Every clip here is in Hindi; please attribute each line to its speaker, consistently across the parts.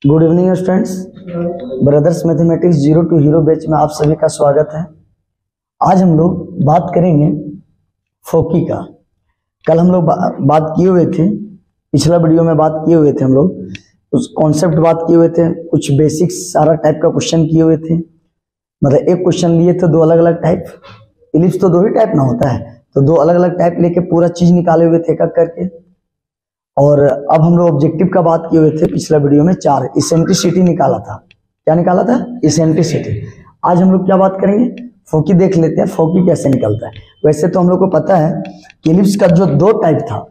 Speaker 1: Good evening students, brothers mathematics zero to hero batch में आप सभी का स्वागत है। आज हम लोग बात करेंगे फोकी का। कल हम लोग बात किए हुए थे, पिछला वीडियो में बात किए हुए थे हम लोग, उस कॉन्सेप्ट बात किए हुए थे, कुछ बेसिक्स सारा टाइप का क्वेश्चन किए हुए थे। मतलब एक क्वेश्चन लिए थे, दो अलग अलग टाइप, इलिप्स तो दो ही टाइप ना होता है, तो दो अलग अलग टाइप लेके पूरा चीज निकाले हुए थे एक एक करके। और अब हम लोग ऑब्जेक्टिव का बात किए हुए थे पिछला वीडियो में, 4 इसेंट्रिसिटी निकाला था। क्या निकाला था? इसेंट्रिसिटी। आज हम लोग क्या बात करेंगे? फोकी देख लेते हैं, फोकी कैसे निकलता है। वैसे तो हम लोग को पता है कि इलिप्स का जो दो टाइप था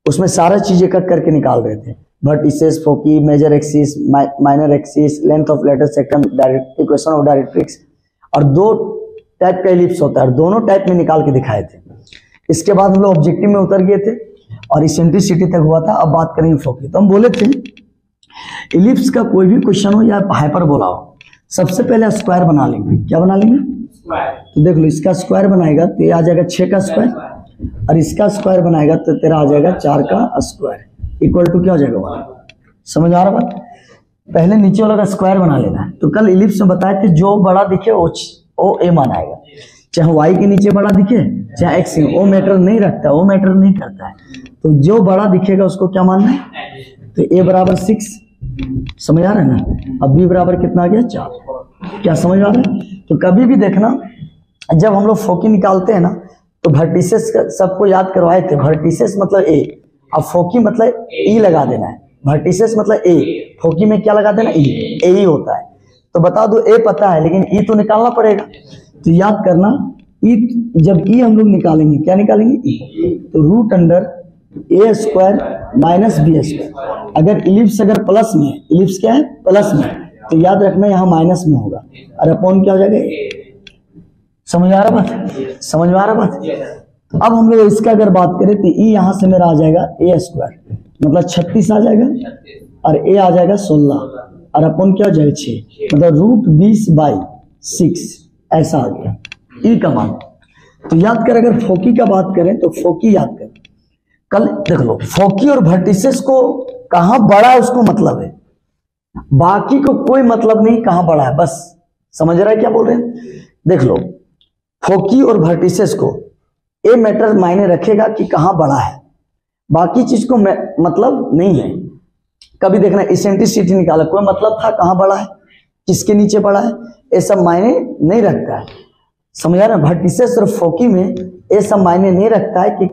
Speaker 1: उसमें सारा चीज एक एक करके निकाल रहे थे, vertices, foci, major axis, minor axis, length of latus rectum, equation of directrix, और दो टाइप का इलिप्स होता है, दोनों टाइप में निकाल के दिखाए थे। इसके बाद हम लोग ऑब्जेक्टिव में उतर गए थे और इसेंट्रिसिटी तक हुआ था। अब बात करेंगे फोकी। तो हम बोले थे इलिप्स का कोई भी क्वेश्चन हो या हाइपरबोला हो, सबसे पहले स्क्वायर बना लेंगे। क्या बना लेंगे? तो देख लो, इसका स्क्वायर बनाएगा तो ये आ जाएगा 6 का स्क्वायर, और इसका स्क्वायर बनाएगा तो तेरा आ जाएगा 4 का स्क्वायर, इक्वल टू क्या हो जाएगा 1। समझ आ रहा बात? पहले नीचे वाला का स्क्वायर बना लेना है। तो कल इलिप्स में बताए थे जो बड़ा दिखे वो ए मान आएगा, चाहे y के नीचे बड़ा दिखे चाहे x के, वो मैटर नहीं रखता, वो मैटर नहीं करता है। तो जो बड़ा दिखेगा उसको क्या मानना है? तो a बराबर 6, समझ आ रहा है ना। अब b बराबर कितना आ गया? 4। क्या समझ आ रहा है? तो कभी भी देखना, जब हम लोग फोकी निकालते हैं ना, तो वर्टिसेस सबको याद करवाए थे। वर्टिसेस मतलब a, अब फोकी मतलब e लगा देना है। वर्टिसेस मतलब a, फोकी में क्या लगा देना? e, a ही होता है। तो बता दो, a पता है लेकिन e तो निकालना पड़ेगा। तो याद करना, ई जब ई हम लोग निकालेंगे, क्या निकालेंगे? ई। तो रूट अंडर ए स्क्वायर माइनस बी स्क्वायर। अगर इलिप्स अगर प्लस में, इलिप्स क्या है? प्लस में, तो याद रखना यहाँ माइनस में होगा, और अपॉन क्या हो जाएगा? समझ आ रहा बात? समझ में आ रहा बात? तो अब हम लोग इसका अगर बात करें तो ई यहाँ से मेरा आ जाएगा ए स्क्वायर, मतलब 36 आ जाएगा, और ए आ जाएगा 16, और अपॉन क्या हो जाएगा? 6, मतलब रूट 20/6 ऐसा आ गया ई का मान। तो याद कर, अगर फोकी का बात करें तो फोकी याद कर, कल देख लो, फोकी और वर्टिसेस को कहां बड़ा है उसको मतलब है, बाकी को कोई मतलब नहीं कहां बड़ा है, बस समझ रहा है क्या बोल रहे हैं? देख लो, फोकी और वर्टिसेस को ए मैटर मायने रखेगा कि कहां बड़ा है, बाकी चीज को मतलब नहीं है। कभी देखना इसेंट्रिसिटी निकाला, कोई मतलब था कहां बड़ा है, किसके नीचे बड़ा है, ये सब मायने नहीं रखता है। समझ रहे? वर्टिसेस और फोकी में ये सब मायने नहीं रखता है कि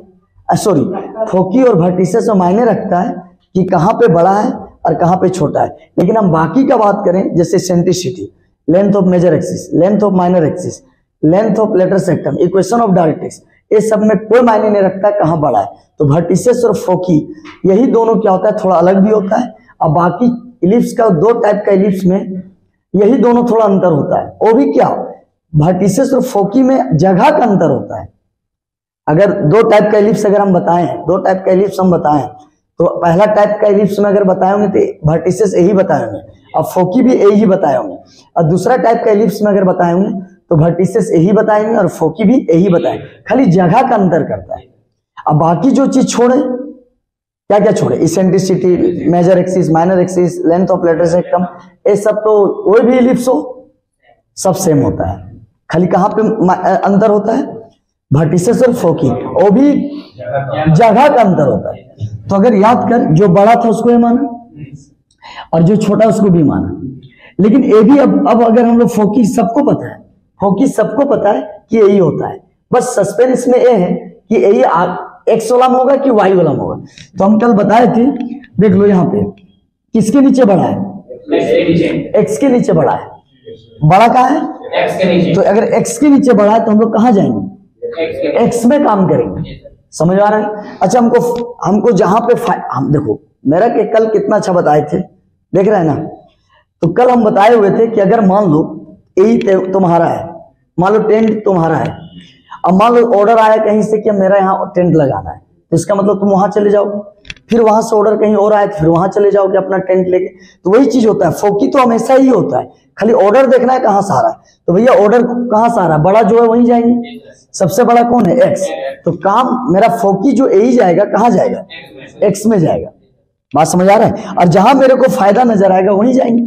Speaker 1: सॉरी, फोकी और वर्टिसेस में मायने रखता है कि कहां पे बड़ा है और कहां पे छोटा है। लेकिन हम बाकी का बात करें, जैसे eccentricity, length of major axis, length of minor axis, length of latus rectum, equation of directrix, ये सब में कोई मायने नहीं रखता है कहां बड़ा है। तो वर्टिसेस और फोकी यही दोनों क्या होता है, थोड़ा अलग भी होता है। और बाकी इलिप्स का दो टाइप का इलिप्स में यही दोनों थोड़ा अंतर होता है। वो भी क्या? वर्टिसेस और फोकी में जगह का अंतर होता है। अगर दो टाइप का इलिप्स अगर हम बताएं, दो टाइप का इलिप्स हम बताएं, तो पहला टाइप का इलिप्स में अगर बताए होंगे तो वर्टिसेस ए ही बताए होंगे, और फोकी भी ए ही बताए होंगे। और दूसरा टाइप का इलिप्स में अगर बताए होंगे तो वर्टिसेस ए ही बताएंगे और फोकी भी ए ही बताएंगे, खाली जगह का अंतर करता है। अब बाकी जो चीज छोड़े, क्या क्या छोड़े? Eccentricity, major axis, minor axis, length of latus rectum, ये सब तो कोई भी इलिप्स हो सब सेम होता है। खाली कहां पे अंतर होता है? वर्टिसेस और फोकी, वो भी जगह का अंतर होता है। तो अगर याद कर, जो बड़ा था उसको ये माना और जो छोटा उसको भी माना। लेकिन ये भी अब अगर हम लोग फोकी सबको पता है, फोकी सबको पता है कि यही होता है, बस सस्पेंस में ये है कि यही एक्स वाला में होगा कि वाई वाला में होगा। तो हम कल बताए थे, देख लो यहाँ पे किसके नीचे बड़ा है? एक्स के नीचे बड़ा है। बड़ा कहाँ है? एक्स के नीचे। तो अगर एक्स के नीचे बड़ा है तो हम लोग कहाँ जाएंगे? एक्स में काम करेंगे। समझ आ रहा है? अच्छा, हमको जहां पे हम देखो, मेरा के कल कितना अच्छा बताए थे, देख रहे हैं ना। तो कल हम बताए हुए थे कि अगर मान लो यही तुम्हारा है, मान लो टेंट तुम्हारा है, अब मान लो ऑर्डर आया कहीं से कि मेरा यहाँ टेंट लगाना है, तो इसका मतलब तुम वहां चले जाओगे, फिर वहां से ऑर्डर कहीं और आए तो फिर वहां चले जाओगे अपना टेंट लेके। तो वही चीज होता है, फोकी तो हमेशा ही होता है, खाली ऑर्डर देखना है कहाँ से आ रहा है। तो भैया ऑर्डर कहाँ से आ रहा है? बड़ा जो है वहीं जाएंगे। सबसे बड़ा कौन है? एक्स। तो काम मेरा फोकी जो ए ही जाएगा, कहाँ जाएगा? एक्स में जाएगा। बात समझ आ रहा है? और जहां मेरे को फायदा नजर आएगा वहीं जाएंगे।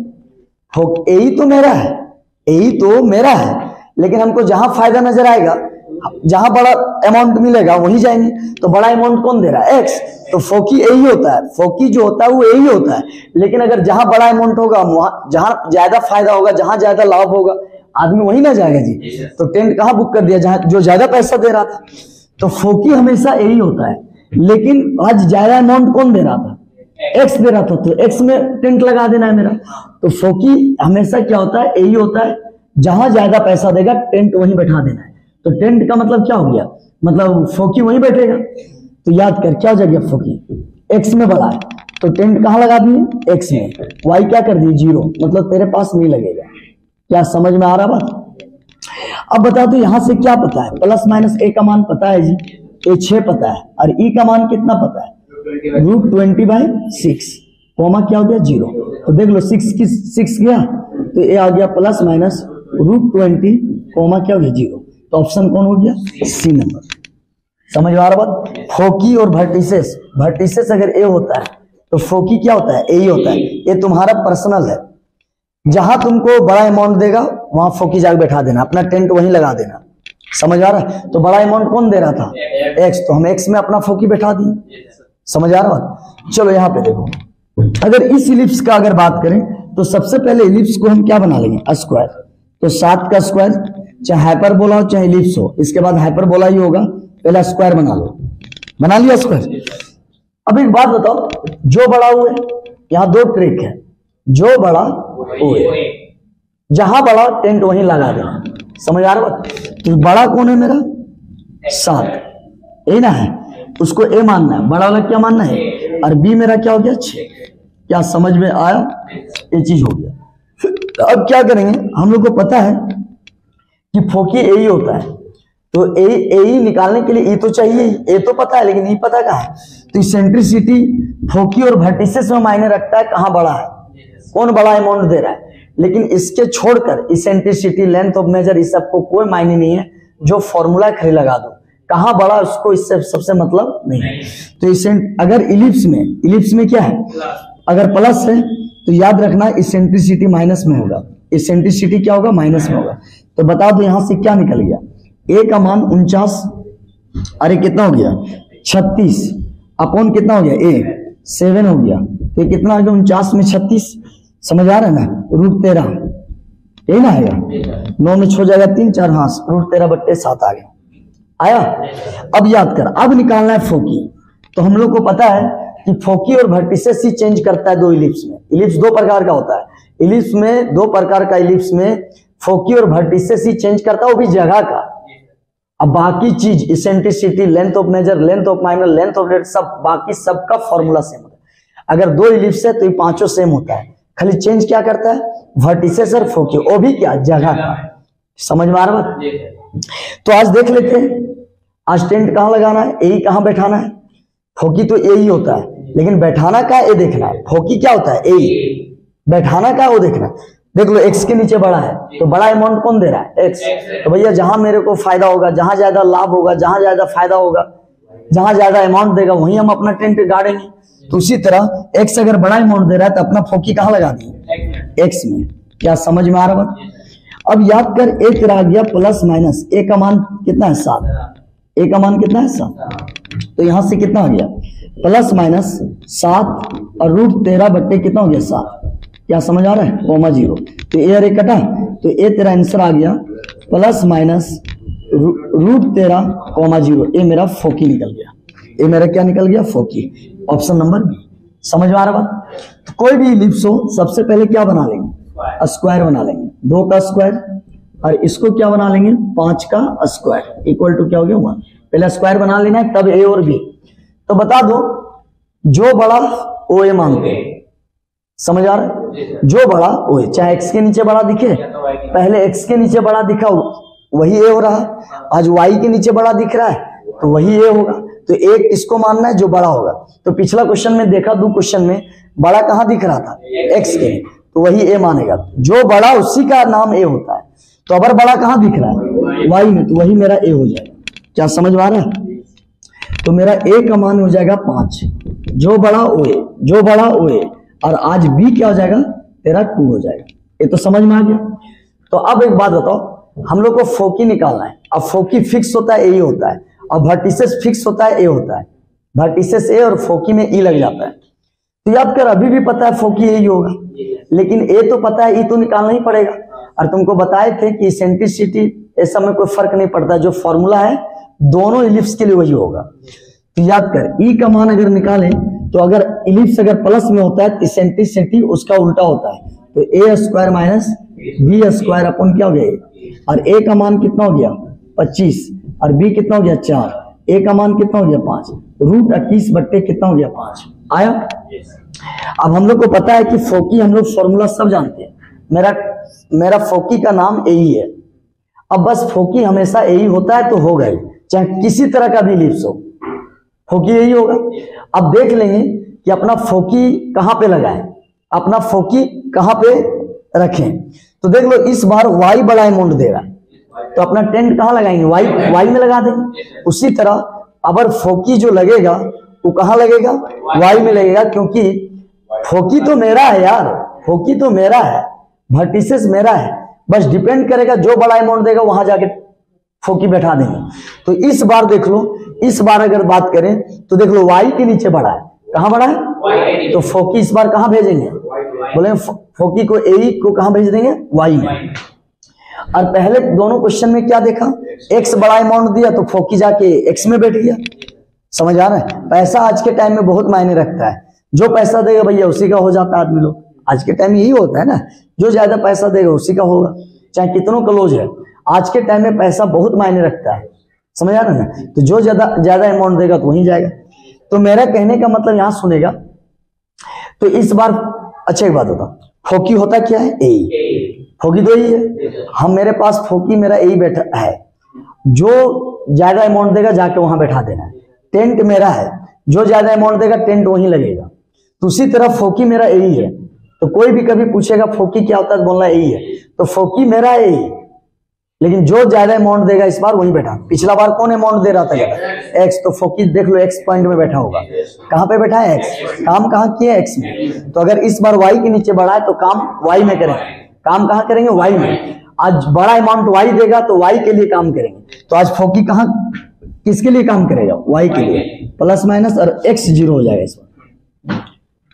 Speaker 1: ए ही तो मेरा है, ए ही तो मेरा है, लेकिन हमको जहां फायदा नजर आएगा, जहां बड़ा अमाउंट मिलेगा वहीं जाएंगे। तो बड़ा अमाउंट कौन दे रहा है? एक्स। तो फोकी यही होता है, फोकी जो होता है वो यही होता है। लेकिन अगर जहां बड़ा अमाउंट होगा, वहां जहां ज्यादा फायदा होगा, जहां ज्यादा लाभ होगा, आदमी वहीं ना जाएगा जी। तो टेंट कहां बुक कर दिया? जहां जो ज्यादा पैसा दे रहा था। तो फोकी हमेशा यही होता है। लेकिन आज ज्यादा अमाउंट कौन दे रहा था? एक्स दे रहा था, तो एक्स में टेंट लगा देना है मेरा। तो फोकी हमेशा क्या होता है? यही होता है, जहां ज्यादा पैसा देगा टेंट वहीं बैठा देना है। तो टेंट का मतलब क्या हो गया? मतलब फोकी वहीं बैठेगा। तो याद कर, क्या हो जाएगा? फोकी एक्स में बड़ा है तो टेंट कहां लगा दिए? एक्स में। वाई क्या कर दिए? 0, मतलब तेरे पास नहीं लगेगा। क्या समझ में आ रहा बात? अब बता दो यहां से क्या पता है? प्लस माइनस ए का मान पता है जी, ए 6 पता है, और ई का मान कितना पता है? √20/6, कॉमा क्या हो गया? 0। तो देख लो 6 गया, तो ए आ गया प्लस माइनस √20, कॉमा क्या हो गया? 0। तो ऑप्शन कौन हो गया? C number. समझ आ रहा बात? फोकी और वर्टिसेस, वर्टिसेस अगर ए होता है तो फोकी क्या होता है? ए ही होता है। ये तुम्हारा पर्सनल है, जहां तुमको बड़ा अमाउंट देगा वहां फोकी जाके बैठा देना, अपना टेंट वहीं लगा देना। समझ आ रहा है? तो बड़ा अमाउंट कौन दे रहा था? एक्स, तो हम एक्स में अपना फोकी बैठा दिए। समझ आ रहा बात? चलो यहां पे देखो, अगर इस इलिप्स का अगर बात करें तो सबसे पहले इलिप्स को हम क्या बना लेंगे? स्क्वायर। तो 7 का स्क्वायर, चाहे हाइपरबोला हो चाहे इलिप्स हो, इसके बाद हाइपरबोला ही होगा, पहला स्क्वायर बना लो। बना लिया स्क्वायर। अब एक बात बताओ, जो बड़ा हुए, यहां 2 ट्रिक है। जो बड़ा हुए, जहां बड़ा टेंट वहीं लगा देना। समझ आ रहा बात? तो बड़ा कौन है मेरा? 7, यही ना है, उसको ए मानना है, बड़ा वाला क्या मानना है? और बी मेरा क्या हो गया? 6। क्या समझ में आया? ये चीज हो गया। अब क्या करेंगे? हम लोग को पता है कि फोकी ए ही होता है, तो ए ही निकालने के लिए ए तो चाहिए, ए तो पता है, लेकिन ई पता कहाँ है? तो इसेंट्रिसिटी फोकी और वर्टिसेस में मायने रखता है, कहाँ बड़ा है, कौन बड़ा अमाउंट दे रहा है। लेकिन इसके छोड़कर इसेंट्रिसिटी, लेंथ ऑफ मेजर, इस सबको कोई मायने नहीं है। जो फॉर्मूला खरी लगा दो, कहाँ बड़ा उसको इससे सबसे मतलब नहीं। तो अगर इलिप्स में क्या है? अगर प्लस है तो याद रखना इसेंट्रिसिटी माइनस में होगा। इसेंट्रिसिटी क्या होगा? माइनस में होगा। तो बता दो यहां से क्या निकल गया? ए का मान 49, अरे कितना हो गया? 36 अपॉन कितना हो गया? ए 7 हो गया। तो कितना आ गया? 49 में 36। समझ आ रहा है ना? √13, यही ना आएगा? 9 में 6 जाएगा 3, 4, हाँ, √13/7 आ गया। आया? अब याद कर, अब निकालना है फोकी। तो हम लोग को पता है कि फोकी और वर्टिसेस ही चेंज करता है 2 इलिप्स में। इलिप्स 2 प्रकार का होता है। इलिप्स में 2 प्रकार का इलिप्स में फोकी और वर्टिसेस ही चेंज करता है, वो भी जगह का। अब बाकी चीज eccentricity, length of major, length of minor, length of red, सब बाकी सबका फॉर्मूला सेम होता है। अगर 2 इलिप्स है तो ये पांचों सेम होता है, खाली चेंज क्या करता है? वर्टिसेस और फोकी, वो भी क्या? जगह का। समझ में आ रहा बात? तो आज देख लेते हैं, आज टेंट कहां लगाना है, ए कहां बैठाना है। फोकी तो ए ही होता है, लेकिन बैठाना का ए देखना है। फोकी क्या होता है? ए। बैठाना का वो देखना। देख लो एक्स के नीचे बड़ा है, तो बड़ा अमाउंट कौन दे रहा है? एक्स। तो भैया जहां मेरे को फायदा होगा, जहां ज्यादा लाभ होगा, जहां ज्यादा फायदा होगा, जहां ज्यादा अमाउंट देगा वहीं हम अपना टेंट गाड़ेंगे। तो उसी तरह एक्स अगर बड़ा अमाउंट दे रहा है तो अपना फोकी कहां लगा दिए? एक्स में। क्या समझ में आ रहा बात? अब याद कर, ए तेरा आ गया प्लस माइनस, ए का मान कितना है? 7। ए का मान कितना है? 7। तो यहां से कितना आ गया? प्लस माइनस 7 और √13 कितना हो गया? 7। क्या समझ आ रहा है? कॉमा 0। तो ए और ए कटा, तो ए तेरा आंसर आ गया प्लस माइनस √13,0। ए मेरा फोकी निकल गया। ए मेरा क्या निकल गया? फोकी। Option number B. समझ में आ रहा बात? तो कोई भी इलिप्स हो, सबसे पहले क्या बना लेंगे? स्क्वायर बना लेंगे। 2 का स्क्वायर, और इसको क्या बना लेंगे? 5 का स्क्वायर इक्वल टू क्या हो गया? 1। पहले स्क्वायर बना लेना है, तब ए और बी। तो बता दो, जो बड़ा ओ ए मानते हैं। समझ आ रहा है? जो बड़ा ओ ए, चाहे एक्स के नीचे बड़ा दिखे, पहले एक्स के नीचे बड़ा दिखा वही ए हो रहा। आज वाई के नीचे बड़ा दिख रहा है तो वही ए होगा। तो एक इसको मानना है जो बड़ा होगा। तो पिछला क्वेश्चन में देखा, 2 क्वेश्चन में बड़ा कहां दिख रहा था? एक्स के, तो वही ए मानेगा। जो बड़ा उसी का नाम ए होता है। तो अगर बड़ा कहां दिख रहा है? वाई में, तो वही मेरा ए हो जाएगा। क्या समझ में आ रहा है? तो मेरा ए का मान हो जाएगा 5। जो बड़ा ओ ए, जो बड़ा ओ ए, और आज बी क्या हो जाएगा तेरा 2 हो जाएगा। ये तो समझ में आ गया। तो अब एक बात बताओ, हम लोग को फोकी निकालना है। अब फोकी फिक्स होता है, ए होता है, और वर्टिसेस फिक्स होता है, ए होता है। वर्टिसेस ए और फोकी में ई लग जाता है। तो याद कर, अभी भी पता है फोकी ए ही होगा, लेकिन ए तो पता है, ई तो निकालना ही पड़ेगा। और तुमको बताए थे कि इसेंट्रिसिटी इस समय कोई फर्क नहीं पड़ता, जो फॉर्मूला है दोनों इलिप्स के लिए वही होगा। तो याद कर, ई का मान अगर निकालें तो अगर इलिप्स अगर प्लस में होता है तो इसेंट्रिसिटी उसका उल्टा होता है। तो A square minus B square अपन क्या हो गया, और ए का मान कितना हो गया 25, और बी कितना हो गया 4, ए का मान कितना हो गया 5, रूट 21 बट्टे कितना हो गया 5 आया। अब हम लोग को पता है कि फोकी, हम लोग फॉर्मूला सब जानते हैं। मेरा फोकी का नाम ए ही है। अब बस फोकी हमेशा ए ही होता है तो हो गए, चाहे किसी तरह का भी इलिप्स हो, फोकी यही होगा। अब देख लेंगे कि अपना फोकी कहां पे लगाएं, अपना फोकी कहां पे रखें। तो देख लो, इस बार y बड़ा अमाउंट दे रहा है तो अपना टेंट कहां लगाएंगे, y में लगा देंगे। उसी तरह अगर फोकी जो लगेगा वो कहां लगेगा, y में लगेगा, क्योंकि फोकी तो मेरा है यार, फोकी तो मेरा है, वर्टिसेस मेरा है। बस डिपेंड करेगा, जो बड़ा अमाउंट देगा वहां जाके फोकी बैठा देंगे। तो इस बार देख लो, इस बार अगर बात करें तो देख लो y के नीचे बड़ा है, कहां बड़ा है, तो फोकी इस बार कहां भेजेंगे, बोले फोकी को ए को कहां भेज देंगे, y में। और पहले दोनों क्वेश्चन में क्या देखा, x बड़ा अमाउंट दिया तो फोकी जाके x में बैठ गया। समझ आ रहा है। पैसा आज के टाइम में बहुत मायने रखता है, जो पैसा देगा भैया उसी का हो जाता है आदमी लोग। आज के टाइम में यही होता है ना, जो ज्यादा पैसा देगा उसी का होगा, चाहे कितनों क्लोज है। आज के टाइम में पैसा बहुत मायने रखता है, समझ आ रहा है ना। तो जो ज्यादा अमाउंट देगा तो वहीं जाएगा। तो मेरा कहने का मतलब यहां सुनेगा, तो इस बार अच्छा एक बात होता, फोकी होता क्या है, ए, फोकी तो यही है। हम मेरे पास फोकी मेरा ए बैठा है, जो ज्यादा अमाउंट देगा जाके वहां बैठा देना है। टेंट मेरा है, जो ज्यादा अमाउंट देगा टेंट वहीं लगेगा। तो उसी तरह फोकी मेरा ए ही है। तो कोई भी कभी पूछेगा फोकी क्या होता है, बोलना ए ही है। तो फोकी मेरा ए ही, लेकिन जो ज्यादा अमाउंट देगा इस बार वहीं बैठा। पिछला बार कौन अमाउंट दे रहा था, एक्स, तो फोकी देख लो एक्स पॉइंट में बैठा होगा। कहां पे बैठा है, एक्स। काम कहां किया, एक्स में। तो अगर इस बार वाई के नीचे बढ़ा है तो काम वाई में करेंगे। काम कहां करेंगे, वाई में। आज बड़ा अमाउंट वाई देगा तो वाई के लिए काम करेंगे। तो आज फोकी कहां किसके लिए काम करेगा, वाई के लिए। प्लस माइनस और एक्स 0 हो जाएगा इस बार।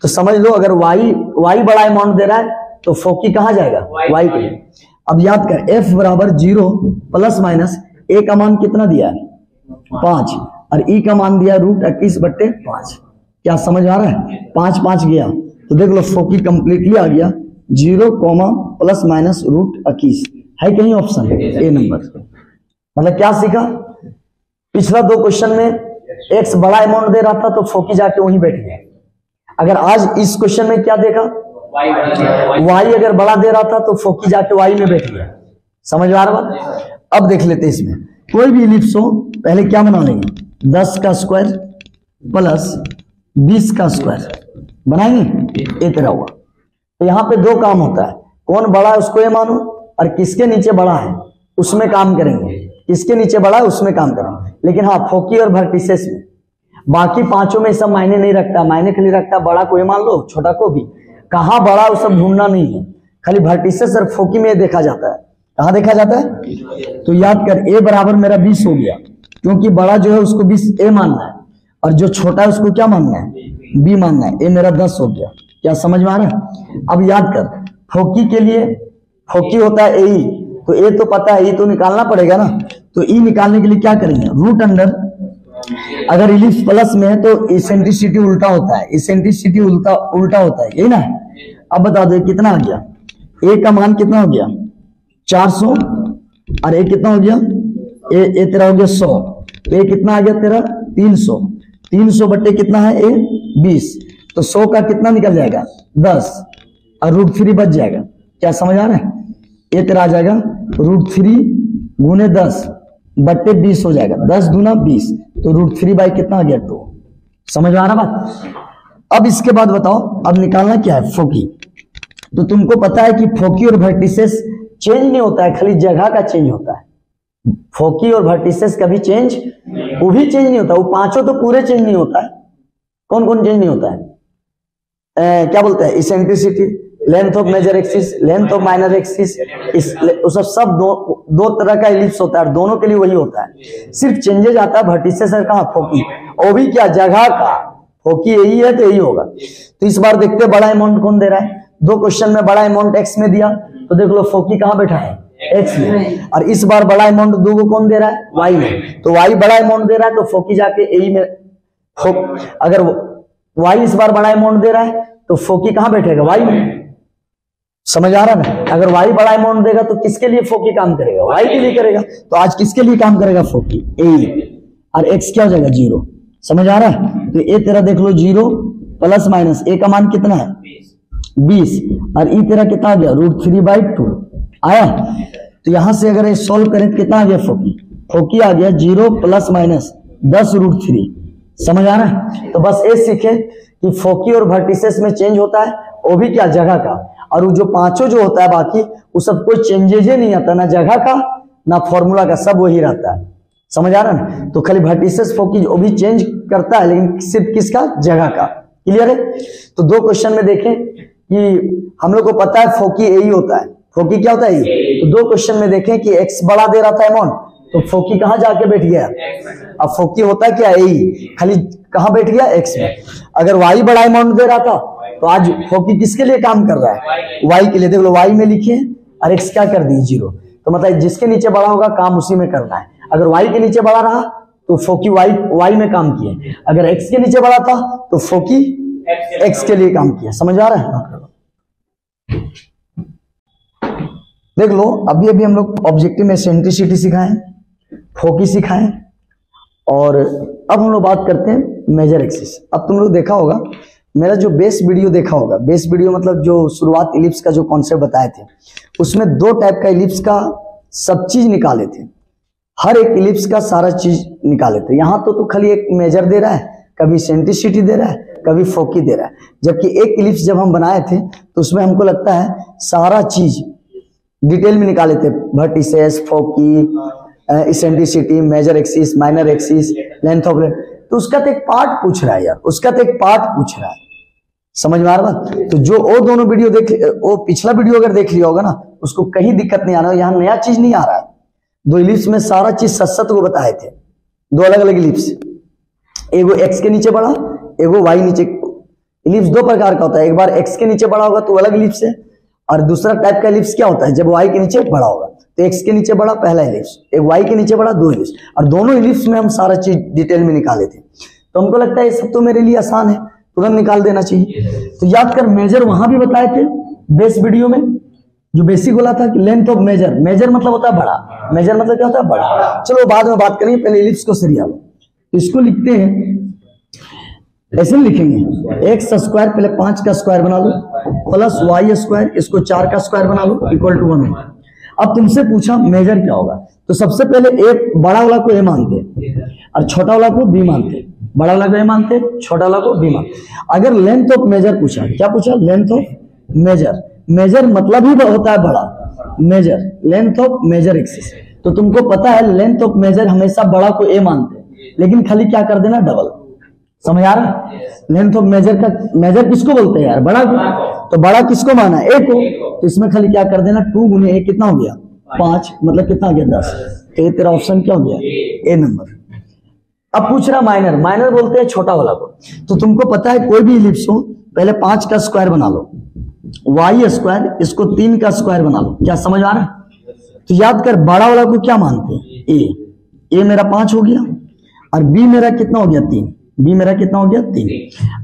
Speaker 1: तो समझ लो, अगर वाई बड़ा अमाउंट दे रहा है तो फोकी कहां जाएगा, वाई के लिए। अब याद कर, f बराबर 0 प्लस माइनस a का मान कितना दिया है 5, और e का मान दिया रूट 21 बट्टे 5। क्या समझ आ रहा है, 5 5 गया तो देख लो फोकी कंप्लीटली आ गया 0, प्लस माइनस रूट 21 है कहीं ऑप्शन, ए नंबर। मतलब क्या सीखा, पिछला 2 क्वेश्चन में x बड़ा अमाउंट दे रहा था तो फोकी जाके वहीं बैठ गया। अगर आज इस क्वेश्चन में क्या देखा, y अगर बड़ा दे रहा था तो फोकी जाके y में बैठ गया। समझ आ रहा बात। अब देख लेते हैं, इसमें कोई भी इलिप्स हो पहले क्या बना लेंगे, 10 का स्क्वायर प्लस 20 का स्क्वायर बनाएंगे, ये तरह हुआ। तो यहाँ पे 2 काम होता है, कौन बड़ा है उसको ये मानो, और किसके नीचे बड़ा है उसमें काम करेंगे। किसके नीचे बड़ा है उसमें काम करेंगे। लेकिन हाँ, फोकी और वर्टिसेस में, बाकी पांचों में सब मायने नहीं रखता। मायने खाली रखता बड़ा को मान लो, छोटा को भी, कहाँ बड़ा वो सब ढूंढना नहीं है, खाली वर्टिसेस और फोकी में देखा जाता है। कहाँ देखा जाता है, तो याद कर a बराबर मेरा 20 हो गया, क्योंकि बड़ा जो है उसको 20 a मानना है, और जो छोटा है उसको क्या मानना है, b मानना है। a मेरा 10 हो गया। क्या समझ में आ रहा है। अब याद कर, फोकी के लिए फोकी होता है ए, तो ए तो पता है, e तो निकालना पड़ेगा ना। तो e निकालने के लिए क्या करेंगे, रूट अंडर, अगर इलिप्स प्लस में है तो इसेंट्रिसिटी उल्टा होता है, इसेंट्रिसिटी उल्टा होता है, यही ना। अब बता दो कितना आ गया, a का मान कितना हो गया 400, और a कितना हो गया, ए तेरा हो गया 100, तो a कितना आ गया तेरा 300। 300 बट्टे कितना है a 20, तो 100 का कितना निकल जाएगा 10, और रूट 3 बच जाएगा। क्या समझ आ रहा है, ये तेरा आ जाएगा रूट 3 गुने 10 बट्टे 20 हो जाएगा, 10 दूना 20, तो रूट 3 बाई कितना आ गया 2। समझ में आ रहा बात। अब इसके बाद बताओ, अब निकालना क्या है, फोकी। तो तुमको पता है कि फोकी और वर्टिसेस चेंज नहीं होता है, खाली जगह का चेंज होता है। फोकी और वर्टिसेस कभी चेंज, वो भी चेंज नहीं होता, वो पांचों तो पूरे चेंज नहीं होता है। कौन कौन चेंज नहीं होता है? क्या बोलते हैं? Eccentricity, length of major axis, length of minor axis, सब दो तरह का इलिप्स होता है, दोनों के लिए वही होता है। सिर्फ चेंजेज आता है वर्टिसेस और कहाँ? फोकी। और भी क्या? जगह का। फोकी यही है तो यही होगा। तो इस बार देखते हैं बड़ा अमाउंट कौन दे रहा है। दो क्वेश्चन में बड़ा अमाउंट एक्स में दिया, तो देख लो फोकी कहाँ बैठा है? एक्स में। और इस बार बड़ा अमाउंट दो को कौन दे रहा है? वाई में। तो वाई बड़ा अमाउंट दे रहा है तो फोकी जाके ए में। अगर वाई इस बार बड़ा अमाउंट दे रहा है तो फोकी कहाँ बैठेगा? वाई में। समझ आ रहा है ना? अगर वाई बड़ा अमाउंट देगा तो किसके लिए फोकी काम करेगा? वाई के लिए करेगा। तो आज किसके लिए काम करेगा? फोकी। ए। और एक्स क्या हो जाएगा? 0। समझ आ रहा है? तो ए तेरा देख लो 0 प्लस माइनस ए का मान कितना है? 20। और ई तेरा कितना आ गया? √3/2 आया। तो यहां से अगर सोल्व करें तो कितना आ गया? फोकी। फोकी आ गया 0 प्लस माइनस 10√3। समझ आ रहा है? तो बस ये सीखे कि फोकी और वर्टिसेस में चेंज होता है, वो भी क्या? जगह का। और वो जो पांचों जो होता है बाकी वो सब कोई चेंजेज ही नहीं आता, ना जगह का ना फॉर्मूला का, सब वही रहता है। समझ आ रहा है ना? तो खाली वर्टिसेस फोकी वो भी चेंज करता है, लेकिन सिर्फ किसका? जगह का। क्लियर है? तो दो क्वेश्चन में देखें कि हम लोग को पता है फोकी यही होता है। फोकी क्या होता है? तो दो क्वेश्चन में देखें कि एक्स बड़ा दे रहा था अमाउंट, तो फोकी कहां जाके बैठ गया? अब फोकी होता है क्या? यही खाली कहां बैठ गया? एक्स में। अगर वाई बड़ा अमाउंट दे रहा था तो आज फोकी किसके लिए काम कर रहा है? वाई के लिए। देख लो वाई में लिखे और एक्स क्या कर दी? 0। तो मतलब जिसके नीचे बड़ा होगा काम उसी में करना है। अगर वाई के नीचे बड़ा रहा तो फोकी वाई में काम किए, अगर एक्स के नीचे बड़ा था तो फोकी एक्स के लिए काम किया। समझ आ रहा है? देख लो अभी अभी हम लोग ऑब्जेक्टिव में एसेंट्रिसिटी सिखाएं, फोकी सिखाएं, और अब हम लोग बात करते हैं मेजर एक्सिस। अब तुम लोग देखा होगा मेरा जो बेस वीडियो देखा होगा, बेस वीडियो मतलब जो शुरुआत इलिप्स का जो कॉन्सेप्ट बताए थे, उसमें 2 टाइप का इलिप्स का सब चीज निकाले थे। हर एक इलिप्स का सारा चीज निकाले थे। यहाँ तो खाली एक मेजर दे रहा है, कभी एसेंट्रिसिटी दे रहा है, कभी फोकी दे रहा है। जबकि एक इलिप्स जब हम बनाए थे तो उसमें हमको लगता है सारा चीज डिटेल में निकाले थे। Vertices, foci, eccentricity, major axis, minor axis, length of. तो उसका तो एक पार्ट पूछ रहा है यार, उसका तो एक पार्ट पूछ रहा है। समझ में आ रहा है? तो जो वो दोनों वीडियो वो पिछला वीडियो अगर देख लिया होगा ना, उसको कहीं दिक्कत नहीं आना। यहाँ नया चीज नहीं आ रहा है। 2 इलिप्स में सारा चीज सत को बताए थे। 2 अलग अलग इलिप्स, एगो एक्स के नीचे बड़ा, एगो वाई नीचे। इलिप्स 2 प्रकार का होता है। एक बार एक्स के नीचे बड़ा होगा तो अलग इलिप्स है, और दूसरा टाइप का इलिप्स क्या होता है? जब वाई के नीचे बड़ा होगा तो एक्स के नीचे बड़ा पहला इलिप्स, एक वाई के नीचे बड़ा 2 इलिप्स। और दोनों इलिप्स में हम सारा चीज डिटेल में निकाले थे। तो हमको लगता है ये सब तो मेरे लिए आसान है, तुरंत निकाल देना चाहिए। तो याद कर, मेजर वहां भी बताए थे बेस वीडियो में, जो बेसिक बोला था कि लेंथ ऑफ मेजर। मेजर मतलब होता है बड़ा, मेजर मतलब क्या होता है? बड़ा। चलो बाद में बात करेंगे, पहले इलिप्स को सरिया लो। इसको लिखते हैं, ऐसे लिखेंगे एक्स स्क्वायर, पहले 5 का स्क्वायर बना लो, प्लस वाई स्क्वायर, इसको 4 का स्क्वायर बना लो, इक्वल टू 1। अब तुमसे पूछा मेजर क्या होगा, तो सबसे पहले एक बड़ा वाला को ए मानते और छोटा वाला को बी मानते। बड़ा वाला को ए मानते, छोटा वाला को बी मानते। अगर लेंथ ऑफ मेजर पूछा, क्या पूछा? Length of major. मेजर मतलब ही होता है बड़ा, major, length of major axis. तो तुमको पता है लेंथ ऑफ मेजर हमेशा बड़ा को ए मानते, लेकिन खाली क्या कर देना? डबल। समझ आ रहा है? लेंथ ऑफ मेजर का मेजर किसको बोलते हैं यार? बड़ा को। तो बड़ा किसको माना? ए को। तो इसमें खाली क्या कर देना? 2 गुने ए कितना हो गया? 5, मतलब कितना हो गया? 10। तो ये तेरा ऑप्शन क्या हो गया? ए नंबर। अब पूछ रहा माइनर। माइनर बोलते हैं छोटा वाला को। तो तुमको पता है कोई भी इलिप्स हो, पहले 5 का स्क्वायर बना लो, वाई स्क्वायर, इसको 3 का स्क्वायर बना लो। क्या समझ आ रहा है? तो याद कर, बड़ा वाला को क्या मानते हैं? ए। ए मेरा 5 हो गया, और बी मेरा कितना हो गया? 3। बी मेरा कितना हो गया? 3।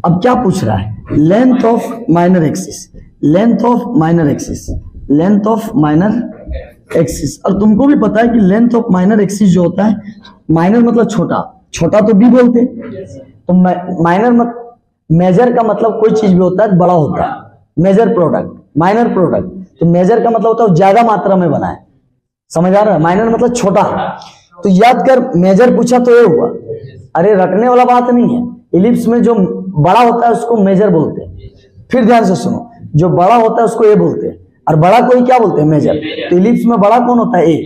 Speaker 1: अब क्या पूछ रहा है? Length of minor axis, length of minor axis, length of minor axis. और तुमको भी पता है कि लेंथ ऑफ माइनर एक्सिस जो होता है, माइनर मतलब छोटा, छोटा तो बी बोलते हैं। तो माइनर मेजर का मतलब कोई चीज भी होता है बड़ा होता है, मेजर प्रोडक्ट, माइनर प्रोडक्ट। तो मेजर का मतलब होता है ज्यादा मात्रा में बना है। समझ आ रहा है? माइनर मतलब छोटा। तो याद कर, मेजर पूछा तो ये हुआ। अरे रटने वाला बात नहीं है। इलिप्स में जो बड़ा होता है उसको मेजर बोलते हैं। फिर ध्यान से सुनो, जो बड़ा होता है उसको ए बोलते हैं, और बड़ा को ही क्या बोलते हैं? मेजर। तो इलिप्स में बड़ा कौन होता है? ए।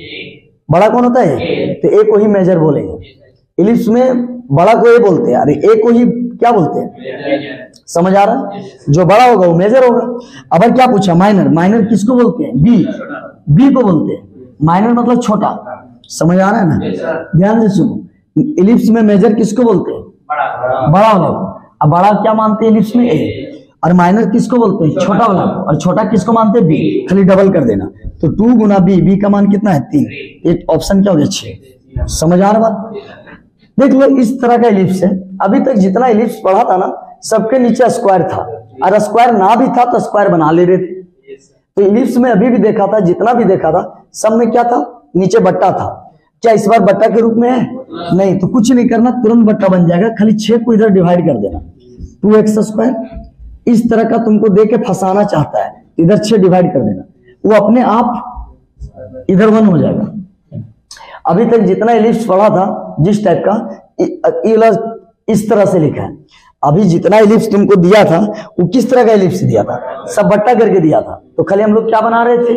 Speaker 1: बड़ा कौन होता है? तो ए को ही मेजर बोलेंगे। इलिप्स में बड़ा को ए बोलते हैं, अरे ए को ही क्या बोलते हैं? समझ आ रहा है? जो बड़ा होगा वो मेजर होगा। अब क्या पूछा? माइनर। माइनर किसको बोलते हैं? बी को बोलते हैं। माइनर मतलब छोटा। समझ आ रहा है ना? ध्यान से सुनो, इलिप्स में मेजर किसको बोलते हैं? बड़ा वाला। अब बड़ा क्या मानते हैं इलिप्स में? ए। और माइनर किसको बोलते हैं? छोटा वाला को। और छोटा किसको मानते हैं? बी। खाली डबल कर देना, तो 2 गुना बी। बी का मान कितना है? 3। एक ऑप्शन क्या हो गया? 6। समझ आ रहा बात? देख लो, इस तरह का इलिप्स है। अभी तक जितना इलिप्स पढ़ा था ना, सबके नीचे स्क्वायर था, और स्क्वायर ना भी था तो स्क्वायर बना ले रहे थे। तो इलिप्स में अभी भी देखा था, जितना भी देखा था, सब में क्या था? नीचे बट्टा था। क्या इस बार बट्टा के रूप में है? नहीं। तो कुछ नहीं करना, तुरंत बट्टा बन जाएगा। खाली 6 को इधर डिवाइड कर देना, 2x²। इस तरह का तुमको दे के फंसाना चाहता है, इधर 6 डिवाइड कर देना, वो अपने आप इधर 1 हो जाएगा। अभी तक जितना इलिप्स पढ़ा था जिस टाइप का, इस तरह से लिखा है। अभी जितना इलिप्स तुमको दिया था वो किस तरह का इलिप्स दिया था? सब बट्टा करके दिया था। तो खाली हम लोग क्या बना रहे थे?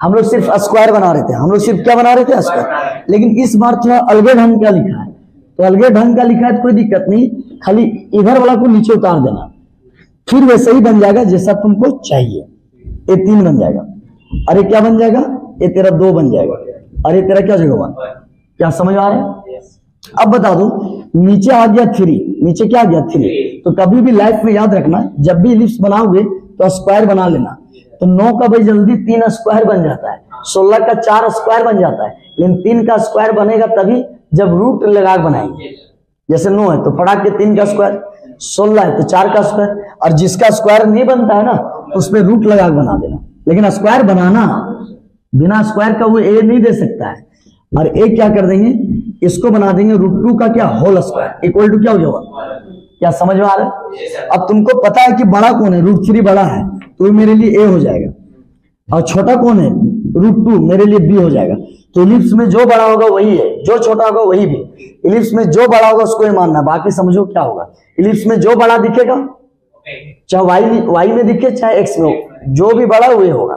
Speaker 1: हम लोग सिर्फ स्क्वायर बना रहे थे। हम लोग सिर्फ क्या बना रहे थे? स्क्वायर। लेकिन इस बार थोड़ा अलगे ढंग का लिखा है, तो अलगे ढंग का लिखा है तो कोई दिक्कत नहीं, खाली इधर वाला को नीचे उतार देना, फिर वैसे ही बन जाएगा जैसा तुमको चाहिए। ये 3 बन जाएगा, अरे क्या बन जाएगा? ये तेरा 2 बन जाएगा, अरे तेरा क्या जगह 1। क्या समझ आ रहा है? अब बता दो, नीचे आ गया 3, नीचे क्या आ गया? 3। तो कभी भी लाइफ में याद रखना, जब भी इलिप्स बनाओगे तो स्क्वायर बना लेना। तो 9 का भाई जल्दी 3 स्क्वायर बन जाता है, 16 का 4 स्क्वायर बन जाता है, लेकिन 3 का स्क्वायर बनेगा तभी जब रूट लगा बनाएंगे। जैसे 9 है तो फटाक के 3 का स्क्वायर, 16 है तो 4 का स्क्वायर, और जिसका स्क्वायर नहीं बनता है ना तो उसमें रूट लगा बना देना। लेकिन स्क्वायर बनाना, बिना स्क्वायर का वो ए नहीं दे सकता है। और ए क्या कर देंगे? इसको बना देंगे √2 का क्या? होल स्क्वायर इक्वल टू क्या हो जाएगा? क्या समझ में आ रहा है? अब तुमको पता है कि बड़ा कौन है? √3 बड़ा है, तो मेरे लिए ए हो जाएगा। और छोटा कौन है? √2, मेरे लिए बी हो जाएगा। तो इलिप्स में जो बड़ा होगा वही है, जो छोटा होगा वही भी। इलिप्स में जो बड़ा होगा उसको ही मानना, बाकी समझो क्या होगा। इलिप्स में जो बड़ा दिखेगा, चाहे वाई में दिखे चाहे एक्स में हो, जो भी बड़ा वही होगा।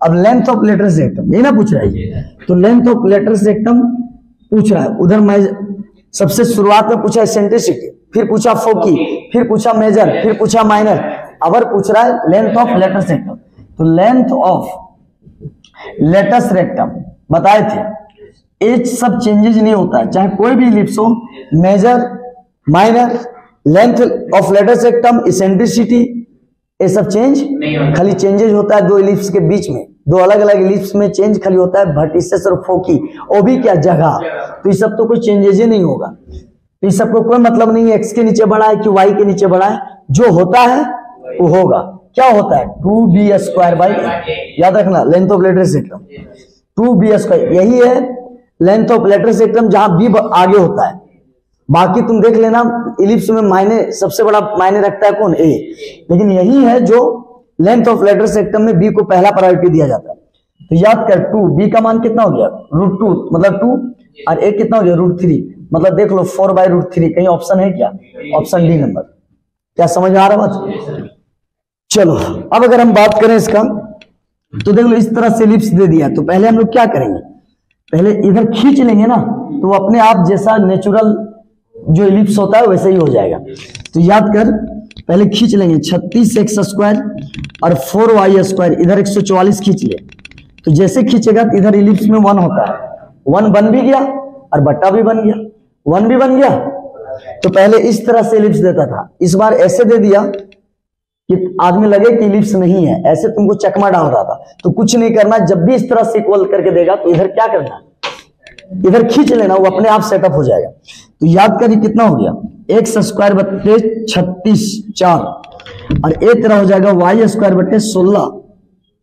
Speaker 1: अब लेंथ ऑफ लेटरस रेक्टम, ये ना पूछ रहा है, तो लेंथ ऑफ लेटरस रेक्टम पूछ रहा है। उधर मैं सबसे शुरुआत में पूछा एसेंट्रिसिटी, फिर पूछा फोकी, फिर पूछा मेजर, फिर पूछा माइनर। अब पूछ रहा है लेंथ ऑफ लेटरस रेक्टम। तो लेंथ ऑफ लेटस रेक्टम बताए थे, एज सब चेंजेस नहीं होता है, चाहे कोई भी इलिप्स हो, major, minor, length of latus rectum, eccentricity, ये सब चेंज खाली चेंजेस होता है 2 इलिप्स के बीच में। 2 अलग अलग इलिप्स में चेंज खाली होता है वर्टिसेस और फोकी, वो भी क्या? जगह। तो ये सब तो कोई चेंजेस ही नहीं होगा। तो इस सबको कोई मतलब नहीं है एक्स के नीचे बड़ा है कि वाई के नीचे बड़ा है, जो होता है वो होगा। क्या होता है? 2b²/a। याद रखना, length of letters rectum 2b²। यही है लेंथ ऑफ लेटरस रेक्टम जहां बी आगे होता है। बाकी तुम देख लेना, इलिप्स में मायने सबसे बड़ा मायने रखता है कौन? ए। लेकिन यही है जो लेंथ ऑफ लेटरस रेक्टम में बी को पहला प्रायोरिटी दिया जाता है। तो याद कर, 2 बी का मान कितना हो गया? √2 मतलब 2, और ए कितना हो गया? √3 मतलब देख लो 4/√3। कहीं ऑप्शन है क्या? Option D number. क्या समझ में आ रहा बात? चलो अब अगर हम बात करें इसका, तो देख लो इस तरह से इलिप्स दे दिया। तो पहले हम लोग क्या करेंगे? पहले इधर खींच लेंगे ना, तो अपने आप जैसा नेचुरल जो इलिप्स होता है वैसे ही हो जाएगा। तो याद कर, पहले खींच लेंगे 36x² और 4y², इधर 144 खींच ले। तो जैसे खींचेगा तो इधर इलिप्स में 1 होता है, 1 बन भी गया और बट्टा भी बन गया, 1 भी बन गया। तो पहले इस तरह से इलिप्स देता था, इस बार ऐसे दे दिया कि आदमी लगे कि इलिप्स नहीं है, ऐसे तुमको चकमा डाल रहा था। तो कुछ नहीं करना, जब भी इस तरह से इक्वल करके देगा तो इधर क्या करना? इधर खींच लेना, वो अपने आप सेटअप हो जाएगा। तो याद करिए कितना हो गया? x² बटे 36 4, और ए तेरा हो जाएगा y² बटे 16,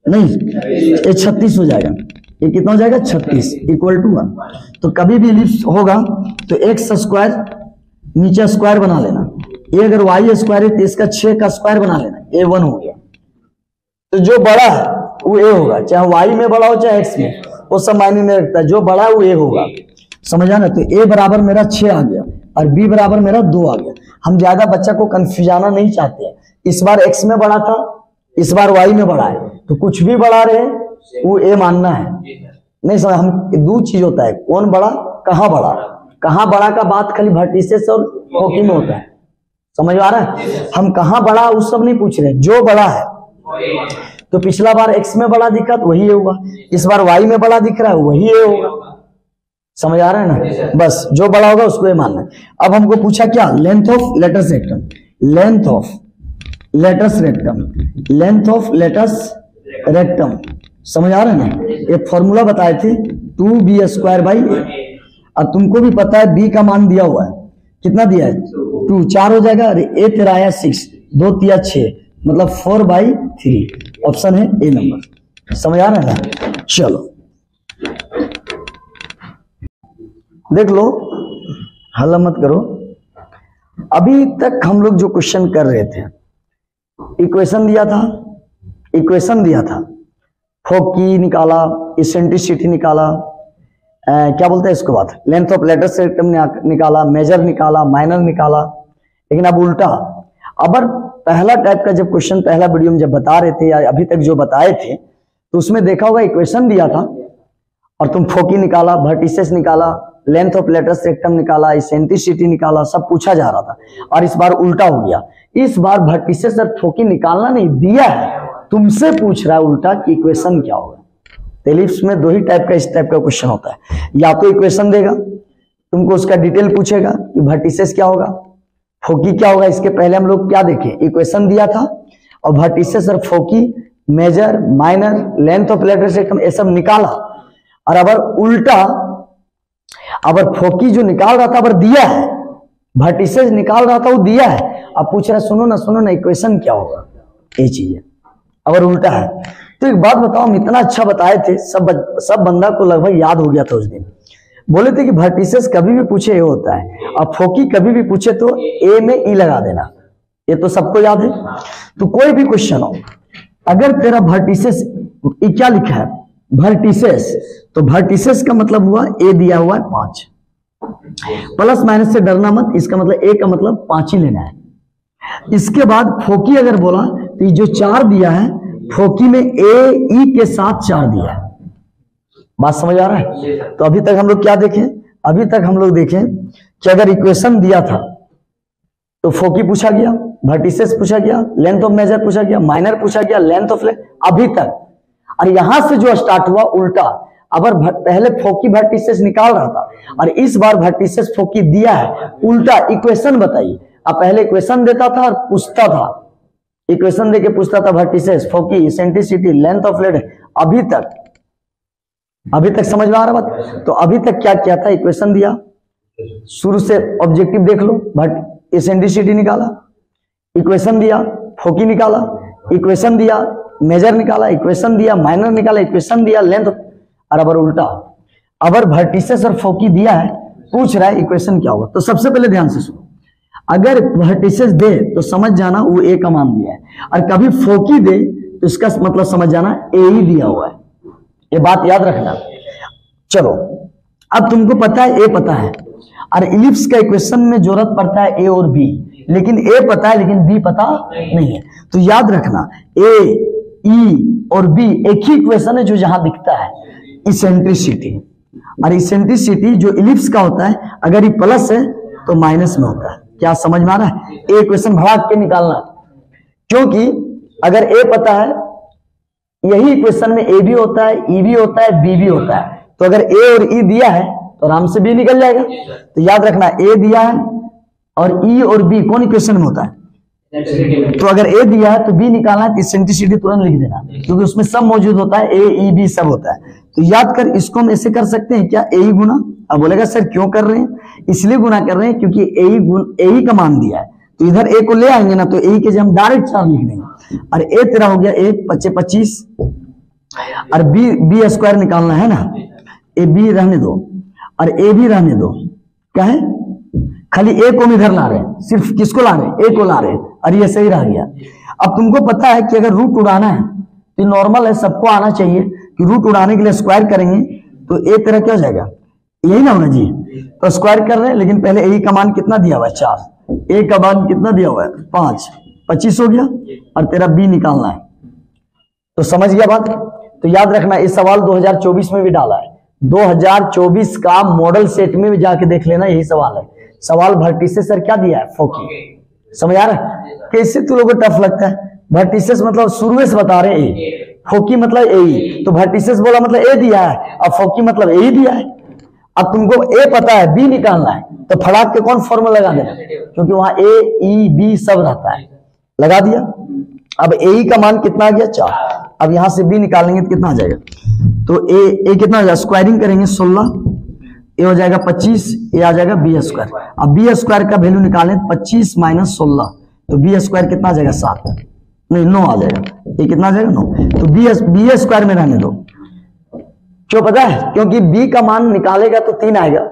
Speaker 1: नहीं ये 36 हो जाएगा। ये कितना हो जाएगा? 36 इक्वल टू 1। तो कभी भी इलिप्स होगा तो x² नीचे स्क्वायर बना लेना, ये अगर y² है तो इसका 6 का स्क्वायर बना लेना, ये 1 हो गया। तो जो बड़ा है वो ए होगा, चाहे y में बड़ा हो चाहे x में, वो सब मायने नहीं रखता, जो बड़ा है वो ए होगा। समझा ना? तो a बराबर मेरा 6 आ गया और b बराबर मेरा 2 आ गया। हम ज्यादा बच्चा को कंफ्यूजाना नहीं चाहते हैं। इस बार x में बड़ा था, इस बार y में बड़ा है, तो कुछ भी बड़ा रहे वो a मानना है। नहीं समझ? हम 2 चीज होता है, कौन बड़ा, कहाँ बड़ा। कहाँ बड़ा का बात खाली वर्टिसेस और फोकी में होता है। समझ आ रहा है? हम कहाँ बड़ा उस सब नहीं पूछ रहे, जो बड़ा है। तो पिछला बार x में बड़ा दिखा तो वही ये होगा, इस बार y में बड़ा दिख रहा है वही ये होगा। समझ आ रहा है ना? बस जो बड़ा होगा उसको ये मानना है। अब हमको पूछा क्या, length of latus rectum, length of latus rectum, length of latus rectum. समझ आ रहा है ना? एक फॉर्मूला बताए थे 2b²/a। अब तुमको भी पता है b का मान दिया हुआ है, कितना दिया है 2, 4 हो जाएगा। अरे a तेरा आया 6, 2 तिया 6, मतलब 4/3। ऑप्शन है ए नंबर। समझ आ रहा है ना? चलो देख लो, हल्ला मत करो। अभी तक हम लोग जो क्वेश्चन कर रहे थे, इक्वेशन दिया था, फोकी निकाला, इसेंट्रिसिटी निकाला, क्या बोलते हैं इसके बाद लेंथ ऑफ लेटस रेक्टम निकाला, मेजर निकाला, माइनर निकाला। लेकिन अब उल्टा, अब पहला टाइप का जब क्वेश्चन पहला वीडियो में जब बता रहे थे या अभी तक जो बताए थे, तो उसमें देखा होगा इक्वेशन दिया था और तुम फोकी निकाला, वर्टिसेस निकाला, लेंथ ऑफ लेटस रेक्टम निकाला, इसेंट्रिसिटी निकाला, सब पूछा जा रहा था। और इस बार उल्टा हो गया, इस बार वर्टिसेस और फोकी निकालना नहीं दिया है, तुमसे पूछ रहा है उल्टा कि इक्वेशन क्या होगा। एलिप्स में दो ही टाइप का इस टाइप का क्वेश्चन होता है, या तो इक्वेशन देगा, तुमको उसका डिटेल पूछेगा कि वर्टिसेस क्या होगा, फोकी क्या होगा। इसके पहले हम लोग क्या देखे, इक्वेशन दिया था और वर्टिसेस और foci, major, minor, length of latus rectum ये सब निकाला। और अब उल्टा, अब फोकी जो निकाल रहा था अब दिया है, वर्टिसेस निकाल रहा था वो दिया है, अब पूछ रहा है सुनो ना इक्वेशन क्या होगा, ये चीज है। अब उल्टा है तो एक बात बताओ, हम इतना अच्छा बताए थे, सब बंदा को लगभग याद हो गया था उस दिन। बोले थे कि वर्टिसेस कभी भी पूछे ए होता है, अब फोकी कभी भी पूछे तो ए में ई लगा देना, ये तो सबको याद है। तो कोई भी क्वेश्चन हो, अगर तेरा वर्टिसेस क्या लिखा है वर्टिसेस, तो वर्टिसेस का मतलब हुआ ए दिया हुआ है 5, प्लस माइनस से डरना मत, इसका मतलब ए का मतलब 5 ही लेना है। इसके बाद फोकी अगर बोला तो जो 4 दिया है, फोकी में ए ई के साथ 4 दिया है। बात समझ आ रहा है? तो अभी तक हम लोग क्या देखें, अभी तक हम लोग देखें कि अगर इक्वेशन दिया था तो फोकी पूछा गया, वर्टिसेस पूछा गया, लेंथ ऑफ मेजर पूछा गया, माइनर पूछा गया, लेंथ ऑफ अभी तक। और यहां से जो स्टार्ट हुआ उल्टा, अब पहले फोकी वर्टिसेस निकाल रहा था और इस बार वर्टिसेस फोकी दिया है, उल्टा इक्वेशन बताइए। अब पहले इक्वेशन देता था और पूछता था, इक्वेशन देके पूछता था vertices, foci, eccentricity, length of latus. अभी तक समझ में आ रहा बात? तो अभी तक क्या किया था, इक्वेशन दिया, शुरू से ऑब्जेक्टिव देख लो, बट इसेंट्रिसिटी निकाला, इक्वेशन दिया, फोकी निकाला, इक्वेशन दिया, मेजर निकाला, इक्वेशन दिया, माइनर निकाला, इक्वेशन दिया, लेंथ। और अब उल्टा, अब वर्टिसेस और फोकी दिया है, पूछ रहा है इक्वेशन क्या होगा। तो सबसे पहले ध्यान से सुनो, अगर वर्टिसेस दे तो समझ जाना वो ए का मान दिया है, और कभी फोकी दे तो इसका मतलब समझ जाना ए ही दिया हुआ है। ये बात याद रखना। चलो अब तुमको पता है ए पता है, और इलिप्स का इक्वेशन में जरूरत पड़ता है ए और बी, लेकिन ए पता है लेकिन बी पता नहीं है। तो याद रखना ए ई और बी एक ही इक्वेशन है जो जहां दिखता है, इसेंट्रिसिटी। और इसेंट्रिसिटी जो इलिप्स का होता है, अगर ये प्लस है तो माइनस में होता है। क्या समझ में आ रहा है? ए इक्वेशन भाग के निकालना, क्योंकि अगर ए पता है, यही इक्वेशन में ए भी होता है, ई भी होता है, बी भी होता है। तो अगर ए और ई दिया है तो आराम से बी निकल जाएगा। तो याद रखना ए दिया है और ई और बी कौन इक्वेशन में होता है? तो अगर ए दिया है तो बी निकालना है, तो इसेंट्रिसिटी तुरंत लिख देना, क्योंकि उसमें सब मौजूद होता है, ए ई बी सब होता है। तो याद कर, इसको हम ऐसे कर सकते हैं क्या, ए ही गुना। अब बोलेगा सर क्यों कर रहे हैं? इसलिए गुना कर रहे हैं क्योंकि ए ही का मान दिया है, तो इधर ए को ले आएंगे ना, तो ए के जगह हम डायरेक्ट 4 लिख देंगे। और ए तेरा हो गया 1 × 5 = 25, और बी स्क्वायर निकालना है ना, ए बी रहने दो और ए भी रहने दो। क्या है, खाली ए को हम इधर ला रहे हैं, सिर्फ किसको ला रहे हैं? ए को ला रहे हैं, और ये सही रह गया। अब तुमको पता है कि अगर रूट उड़ाना है तो नॉर्मल है, सबको आना चाहिए कि रूट उड़ाने के लिए स्क्वायर करेंगे तो ए तेरा क्या हो जाएगा, यही ना होना जी। तो स्क्वायर कर रहे हैं, लेकिन पहले ए का मान कितना दिया हुआ है 4, ए का मान कितना दिया हुआ है 5, 25 हो गया, और तेरा बी निकालना है। तो समझ गया बात? तो याद रखना, इस सवाल 2024 में भी डाला है, 2024 का मॉडल सेट में भी जाके देख लेना, यही सवाल है। सवाल वर्टिसेस सर क्या दिया है, फोकी। समझ आ रहा है? कैसे तू लोगों को टफ लगता है? वर्टिसेस मतलब शुरू से बता रहे हैं ए, फोकी मतलब ए, तो वर्टिसेस बोला मतलब ए दिया है, अब फोकी मतलब ए दिया है। अब तुमको ए पता है, बी निकालना है, तो फटाक के कौन फॉर्मूला लगा देना, क्योंकि वहां ए ई बी सब रहता है, लगा दिया। अब ए का मान कितना आ गया 4। अब यहां से बी निकालेंगे तो कितना आ जाएगा, तो ए कितना आ जाएगा, स्क्वायरिंग करेंगे 16, ए हो जाएगा 25, ए आ जाएगा बी स्क्वायर। अब बी स्क्वायर का वैल्यू निकालें 25 माइनस 16, तो बी स्क्वायर कितना आ जाएगा 7, नहीं 9 आ जाएगा। ये कितना आ जाएगा 9, तो बी स्क्वायर में रहने दो। क्यों पता है, क्योंकि बी का मान निकालेगा तो 3 आएगा,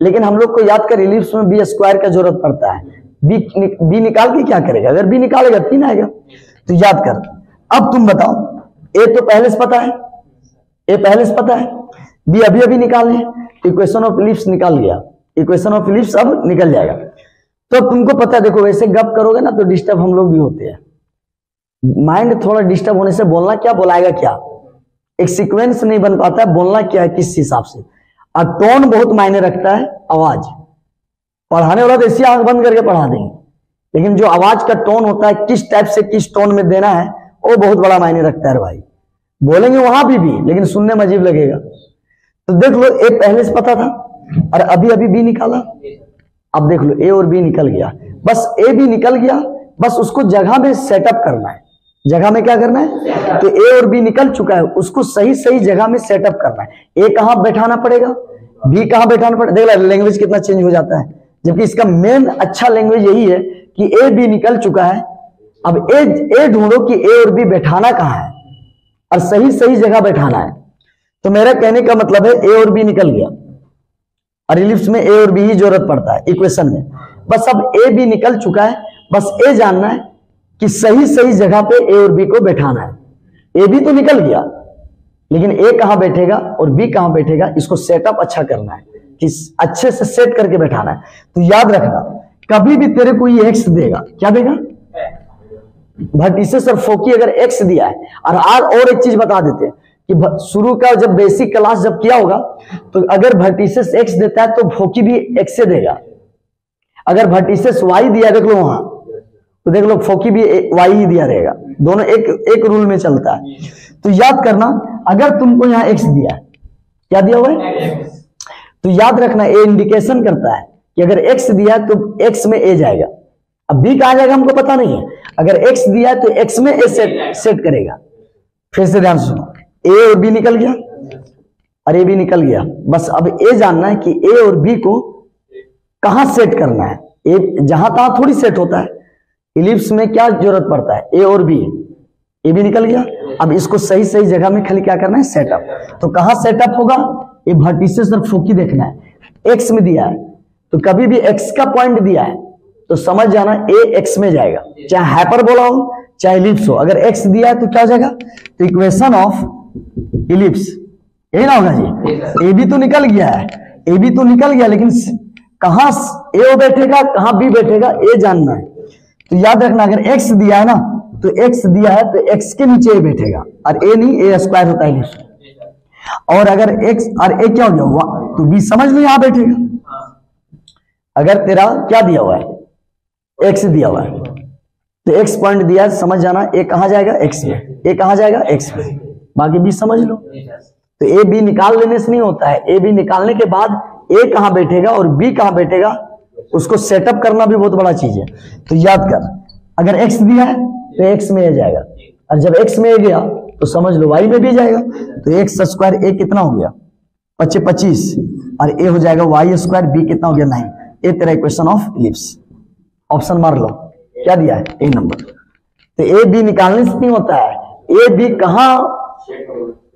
Speaker 1: लेकिन हम लोग को याद कर इलिप्स में बी स्क्वायर का जरूरत पड़ता है। बी निकाल के क्या करेगा, अगर बी निकालेगा 3 आएगा, तो याद कर। अब तुम बताओ, ए तो पहले से पता है, ए पहले से पता है, बी अभी अभी निकालने, इक्वेशन ऑफ इलिप्स निकाल गया, इक्वेशन ऑफ इलिप्स अब निकल जाएगा। तो तुमको पता है, देखो वैसे गप करोगे ना तो डिस्टर्ब हम लोग भी होते हैं, माइंड थोड़ा डिस्टर्ब होने से बोलना क्या बुलाएगा क्या, एक सीक्वेंस नहीं बन पाता है, बोलना क्या है किस हिसाब से। और टोन बहुत मायने रखता है, आवाज। पढ़ाने वाला तो ऐसी आंख बंद करके पढ़ा देंगे, लेकिन जो आवाज का टोन होता है, किस टाइप से किस टोन में देना है, वो बहुत बड़ा मायने रखता है भाई। बोलेंगे वहां भी, लेकिन सुनने में अजीब लगेगा। तो देख लो, ए पहले से पता था और अभी अभी बी निकाला। अब देख लो, ए और बी निकल गया, बस ए भी निकल गया, बस उसको जगह में सेटअप करना है। जगह में क्या करना है, तो ए और बी निकल चुका है, उसको सही सही जगह में सेटअप करना है। ए कहां बैठाना पड़ेगा, बी कहां बैठाना पड़ेगा। देख लो लैंग्वेज कितना चेंज हो जाता है, जबकि इसका मेन अच्छा लैंग्वेज यही है कि ए बी निकल चुका है, अब ए ढूंढो कि ए और बी बैठाना कहां है और सही सही जगह बैठाना है। तो मेरा कहने का मतलब है, ए और बी निकल गया और इलिप्स में ए और बी ही जरूरत पड़ता है इक्वेशन में। बस अब ए बी निकल चुका है, बस ए जानना है कि सही सही जगह पे ए और बी को बैठाना है। ए बी तो निकल गया, लेकिन ए कहां बैठेगा और बी कहां बैठेगा, इसको सेटअप अच्छा करना है, कि अच्छे से सेट करके बैठाना है। तो याद रखना, कभी भी तेरे को ये एक्स देगा, क्या देगा, वर्टिसेस और फोकी अगर एक्स दिया है। और एक चीज बता देते हैं कि शुरू का जब बेसिक क्लास जब किया होगा, तो अगर वर्टिसेस एक्स देता है तो फोकी भी एक्स से देगा। अगर वर्टिसेस वाई दिया, देख लो वहां, तो देख लो फोकी भी वाई ही दिया रहेगा, दोनों एक रूल में चलता है। तो याद करना, अगर तुमको यहाँ एक्स दिया है, क्या दिया हुआ है, तो याद रखना ए इंडिकेशन करता है कि अगर एक्स दिया है तो एक्स में ए जाएगा। अब बी कहां जाएगा हमको पता नहीं है, अगर एक्स दिया है तो एक्स में ए सेट करेगा। फिर से ध्यान सुनो, ए और बी निकल गया और ए बी निकल गया, बस अब ए जानना है कि ए और बी को कहां सेट करना है। ए जहां तहां थोड़ी सेट होता है, इलिप्स में क्या जरूरत पड़ता है, ए और बी। ए बी निकल गया, अब इसको सही सही जगह में खाली क्या करना है, सेटअप। तो कहां सेटअप होगा, ये वर्टिसेस और फोकी देखना है। एक्स में दिया है, तो कभी भी एक्स का पॉइंट दिया है तो समझ जाना ए एक्स में जाएगा, चाहे हाइपरबोला हो चाहे इलिप्स हो। अगर एक्स दिया है तो क्या हो जाएगा, तो इक्वेशन ऑफ इलिप्स यही ना होगा जी। ए बी तो निकल गया है, ए बी तो निकल गया, लेकिन कहां ए बैठेगा कहां बी बैठेगा, ए जानना है। तो याद रखना, अगर एक्स दिया है ना, तो एक्स दिया है तो एक्स के नीचे ए बैठेगा, और ए नहीं, ए स्क्वायर होता है इलिप्स। और अगर एक्स और ए क्या हो गया, तो बी समझ लो यहां बैठेगा। अगर तेरा क्या दिया हुआ है, एक्स दिया हुआ है, तो एक्स पॉइंट दिया है, समझ जाना ए कहां जाएगा, एक्स में। ए कहां जाएगा, एक्स में, बाकी बी समझ लो। तो ए बी निकाल लेने से नहीं होता है, ए बी निकालने के बाद ए कहां बैठेगा और बी कहां बैठेगा, उसको सेटअप करना भी बहुत बड़ा चीज है। तो याद कर, अगर एक्स दिया है तो एक्स में ए जाएगा, और जब एक्स में ए गया तो समझ लो वाई में भी जाएगा। तो एक्स स्क्वायर ए कितना हो गया, 25, और ए हो जाएगा वाई स्क्वायर, बी कितना हो गया 9। ए तेरा इक्वेशन ऑफ इलिप्स। ऑप्शन मार लो, क्या दिया है, ए नंबर। तो ए बी निकालने से नहीं होता है, ए बी कहां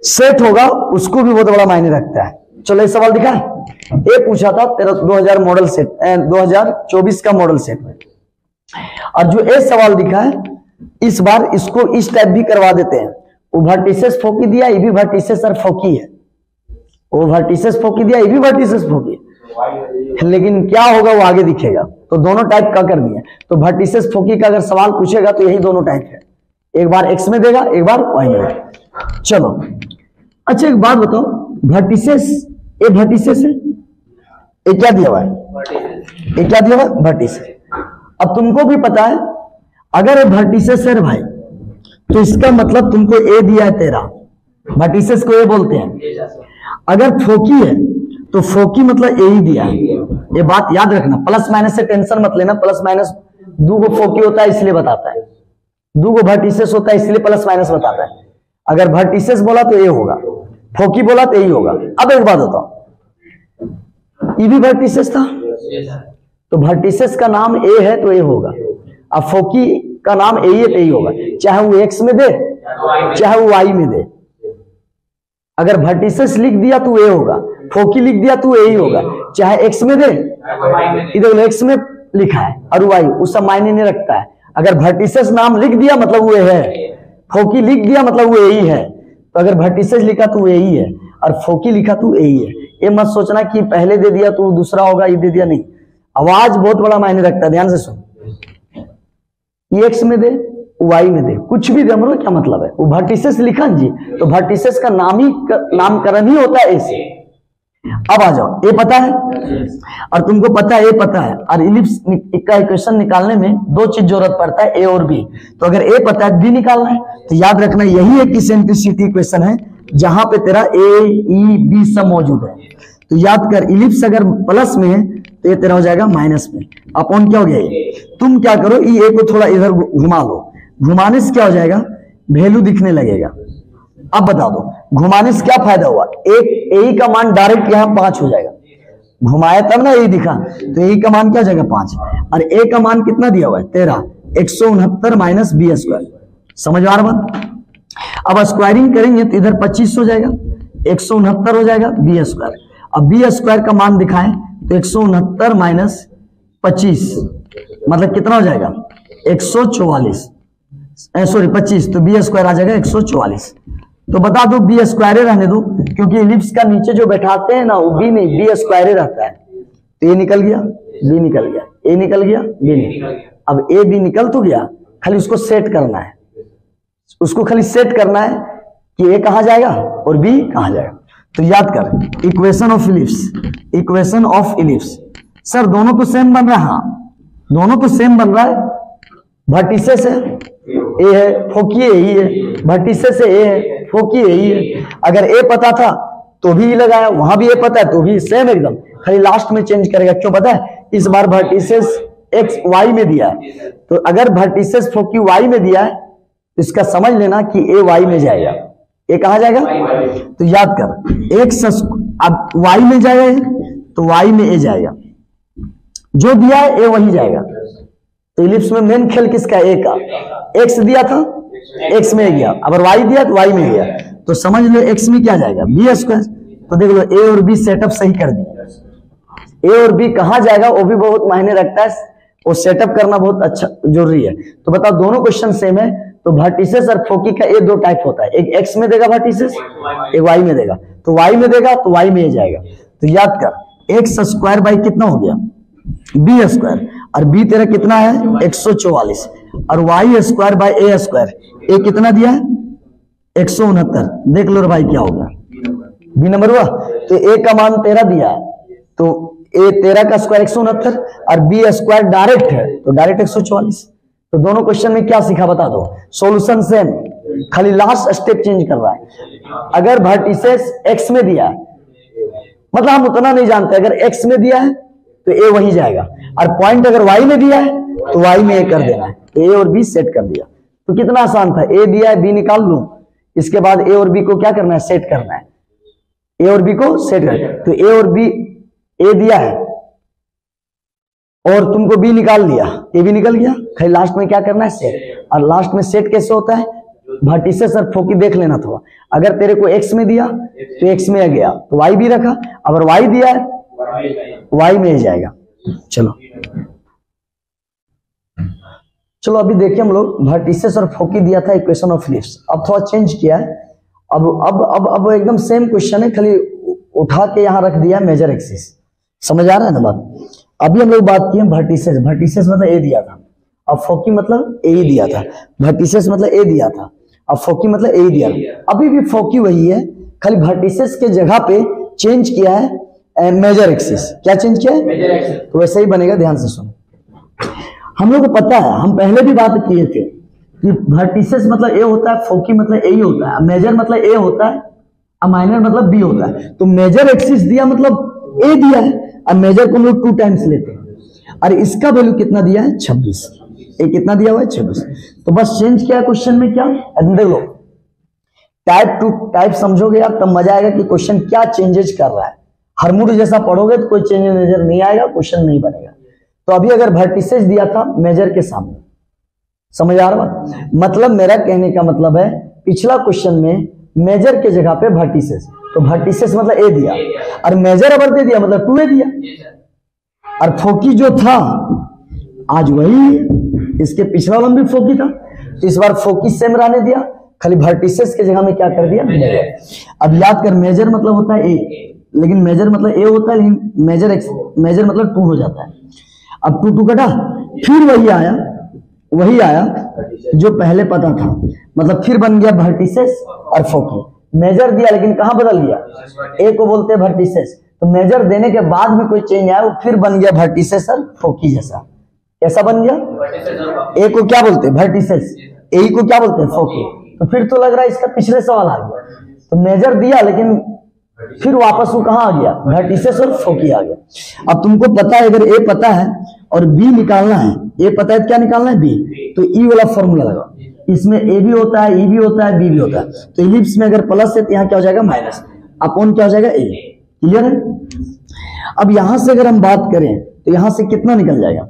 Speaker 1: सेट होगा उसको भी बहुत बड़ा मायने रखता है। चलो एक सवाल दिखा है, ए पूछा था तेरा 2000 मॉडल सेट 2024 का मॉडल सेट में, और जो ए सवाल दिखा है इस बार इसको इस टाइप भी करवा देते हैं। वो वर्टिसेस फोकी दिया, ये भी वर्टिसेस और फोकी है। वो वर्टिसेस फोकी दिया, ये भी वर्टिसेस फोकी है, लेकिन क्या होगा वो आगे दिखेगा। तो दोनों टाइप का कर दिया। तो वर्टिसेस फोकी का अगर सवाल पूछेगा तो यही दोनों टाइप है, एक बार एक्स में देगा, एक बार वाई में देगा। चलो अच्छा एक बात बताओ, वर्टिसेस ए वर्टिसेस है, ये क्या दिया हुआ है, ये क्या दिया हुआ है, वर्टिसेस। अब तुमको भी पता है अगर वर्टिसेस है भाई तो इसका मतलब तुमको ए दिया है तेरा, वर्टिसेस को ए बोलते हैं। अगर फोकी है तो फोकी मतलब ए ही दिया है, ये बात याद रखना। प्लस माइनस से टेंशन मत लेना, प्लस माइनस दो गो फोकी होता है इसलिए बताता है, दो गो वर्टिसेस होता है इसलिए प्लस माइनस बताता है। अगर वर्टिसेस बोला तो ए होगा, फोकी बोला तो ए ही होगा। अब एक बात बताओ, ये भी वर्टिसेस था तो वर्टिसेस का नाम ए है तो ए होगा, अब फोकी का नाम ए है तो ए होगा, चाहे वो एक्स में दे चाहे वो वाई में दे। अगर वर्टिसेस लिख दिया तो ए होगा, फोकी लिख दिया तो ए ही होगा, चाहे एक्स में दे, इधर एक्स में लिखा है और वाई, उसका मायने नहीं रखता है। अगर वर्टिसेस नाम लिख दिया मतलब वो है, फोकी लिख दिया मतलब वो ए ही है। तो अगर वर्टिसेस लिखा तो वो ए ही है और फोकी लिखा तो ए ही है। ये मत सोचना कि पहले दे दिया तो दूसरा होगा, ये दे दिया, नहीं। आवाज बहुत बड़ा मायने रखता है, ध्यान से सुन। ये एक्स में दे वाई में दे, कुछ भी दे, हमरो क्या मतलब है, वो वर्टिसेस लिखा जी तो वर्टिसेस का नामकरण ही होता है ऐसे। अब आ जाओ, ए पता है और तुमको पता है, ए पता है, और इलिप्स का इक्वेशन निकालने में दो चीज जरूरत पड़ता है, ए और बी। तो अगर ए पता है बी निकालना है तो याद रखना यही एक इसेंट्रिसिटी इक्वेशन है जहां पे तेरा ए ई बी सब मौजूद है। तो याद कर, इलिप्स अगर प्लस में है तो ये तेरा हो जाएगा माइनस में, अपॉन क्या हो गया ये। तुम क्या करो, ए को थोड़ा इधर घुमा लो, घुमाने से क्या हो जाएगा, वैल्यू दिखने लगेगा। अब बता दो घुमाने से क्या फायदा हुआ, एक ए का मान डायरेक्ट यहाँ 5 हो जाएगा, घुमाया तब ना ए दिखा, तो ए का मान क्या हो जाएगा 5, और ए का मान कितना दिया हुआ है 13, 169 माइनस बी स्क्वायर। समझ आ रहा बात। अब स्क्वायरिंग करेंगे तो इधर 25 हो जाएगा, 169 हो जाएगा बी स्क्वायर। अब बी स्क्वायर का मान दिखाएं तो 169 माइनस 25 मतलब कितना हो जाएगा 144, सॉरी 25, तो बी स्क्वायर आ जाएगा 144। तो बता दो बी स्क्वायर रहने दो, क्योंकि इलिप्स का नीचे जो बैठाते हैं ना वो बी नहीं, बी स्क्वायर रहता है। तो ए निकल गया, बी निकल गया, ए निकल गया, बी निकल गया। अब ए बी निकल तो गया, खाली उसको सेट करना है, उसको खाली सेट करना है कि ए कहां जाएगा और बी कहां जाएगा। तो याद कर, equation of ellipse, equation of ellipse. Sir दोनों को सेम बन रहा है, हाँ दोनों को सेम बन रहा है। वर्टिसेस है ए है, फोकी ए ही है, वर्टिसेस ए है, फोकी ए ही है। अगर ए पता था तो भी लगाया, वहां भी ए पता है तो भी सेम एकदम, खाली लास्ट में चेंज करेगा। क्यों पता है, इस बार वर्टिसेस एक्स वाई में दिया है, तो अगर वर्टिसेस फोकी वाई में दिया है तो इसका समझ लेना कि ए वाई में जाएगा। ए कहां जाएगा, तो याद कर एक्स अब वाई में जाएगा तो वाई में ए जाएगा, जो दिया है ए वही जाएगा। तो इलिप्स में मेन खेल किसका, ए का। एक्स दिया था एक्स में गया, अगर वाई दिया तो वाई में गया, तो समझ लो एक्स में क्या जाएगा बी स्क्वायर। तो देख लो ए और बी सेटअप सही कर दिया। ए और बी कहां जाएगा वो भी बहुत मायने रखता है, वो सेटअप करना बहुत अच्छा जरूरी है। तो बताओ दोनों क्वेश्चन सेम है, तो वर्टिसेस और फोकी का ए दो टाइप होता है, एक एक्स में देगा वर्टिसेस, एक वाई में देगा। तो वाई में देगा तो वाई में जाएगा। तो याद कर एक्स स्क्वायर बाई कितना हो गया बी स्क्वायर, और बी तेरा कितना है 144, और Y square by A square, A कितना दिया है 169। देख लो रे भाई क्या होगा, बी नंबर हुआ। तो ए का मान 13 दिया है, तो ए 13 का स्क्वायर 169 और बी स्क्वायर डायरेक्ट है तो डायरेक्ट 144। तो दोनों क्वेश्चन में क्या सीखा बता दो, सॉल्यूशन सेम, खाली लास्ट स्टेप चेंज कर रहा है। अगर वर्टिसेस एक्स में दिया है, मतलब हम उतना नहीं जानते, अगर एक्स में दिया है तो ए वही जाएगा, और पॉइंट अगर वाई में दिया है तो वाई में ए कर देना है। तो ए और बी सेट कर दिया, तो कितना आसान था, ए दिया है बी निकाल लो, इसके बाद ए और बी को क्या करना है सेट करना है, ए और बी को सेट करना है। तो ए और बी, ए दिया है और तुमको बी निकाल लिया, ए भी निकल गया, खाली लास्ट में क्या करना है सेट। और लास्ट में सेट कैसे होता है, वर्टिसेस और फोकी देख लेना थोड़ा। अगर तेरे को एक्स में दिया तो एक्स में गया तो वाई भी रखा, अगर वाई दिया है वाई में जाएगा। चलो चलो अभी देखिए हम लोग वर्टिसेस और फोकी दिया था इक्वेशन ऑफ इलिप्स, अब थोड़ा चेंज किया है। अब एकदम सेम क्वेश्चन है, खाली उठा के यहां रख दिया मेजर एक्सिस। समझ आ रहा है ना बात। अभी हम लोग बात किए वर्टिसेस, वर्टिसेस मतलब ए दिया था, अब फोकी मतलब ए ही दिया था। वर्टिसेस मतलब ए दिया था, अब फोकी मतलब ए ही दिया था। अभी भी फोकी वही है, खाली वर्टिसेस के जगह पे चेंज किया है मेजर एक्सिस। क्या चेंज किया है, तो वैसे ही बनेगा, ध्यान से सुनो। हम लोग को पता है, हम पहले भी बात किए थे कि वर्टिसेस मतलब ए होता है, फोकी मतलब ए ही होता है, मेजर मतलब ए होता है, और माइनर मतलब बी होता है। तो मेजर एक्सिस दिया मतलब ए दिया है, और मेजर को हम लोग 2 टाइम्स लेते हैं, और इसका वैल्यू कितना दिया है 26, ए कितना दिया हुआ है 26। तो बस चेंज किया क्वेश्चन में क्या, देख लो टाइप टू टाइप समझोगे आप तब मजा आएगा कि क्वेश्चन क्या चेंजेस कर रहा है। हरमुड जैसा पढ़ोगे तो कोई चेंज नजर नहीं आएगा, क्वेश्चन नहीं बनेगा। तो अभी अगर वर्टिसेस दिया था मेजर के सामने, समझ आ रहा, मतलब मेरा कहने का मतलब है पिछला क्वेश्चन में मेजर के जगह पे वर्टिसेस, तो वर्टिसेस मतलब ए दिया, और मेजर अगर दे दिया मतलब 2a दिया, और फोकी जो था आज वही, इसके पिछला वाला भी फोकी था, तो इस बार फोकी सेम रहने दिया, खाली वर्टिसेस के जगह में क्या कर दिया मेजर। अब याद कर मेजर मतलब होता है ए, लेकिन मेजर मतलब ए होता है, लेकिन मेजर मतलब 2 हो जाता है। अब 2 कटा, फिर वही आया जो पहले पता था, मतलब फिर बन गया वर्टिसेस और फोकी। मेजर दिया लेकिन कहां बदल गया, ए को बोलते हैं वर्टिसेस, तो मेजर देने के बाद भी कोई चेंज आया, वो फिर बन गया वर्टिसेस और फोकी जैसा। कैसा बन गया, ए को क्या बोलते हैं वर्टिसेस, ए को क्या बोलते हैं फोकी। तो फिर तो लग रहा है इसका पिछले सवाल आ गया, तो मेजर दिया लेकिन फिर वापस वो कहां आ गया, वर्टिसेस और फोकी आ गया। अब तुमको पता है अगर ए पता है और बी निकालना है, ए पता है क्या निकालना है बी, तो ई वाला फॉर्मूला लगा, इसमें ए भी होता है, ई भी होता है, बी भी होता है। तो इलिप्स में अगर प्लस है तो यहाँ क्या हो जाएगा माइनस, अपॉन क्या हो जाएगा ए। क्लियर है। अब यहां से अगर हम बात करें तो यहां से कितना निकल जाएगा,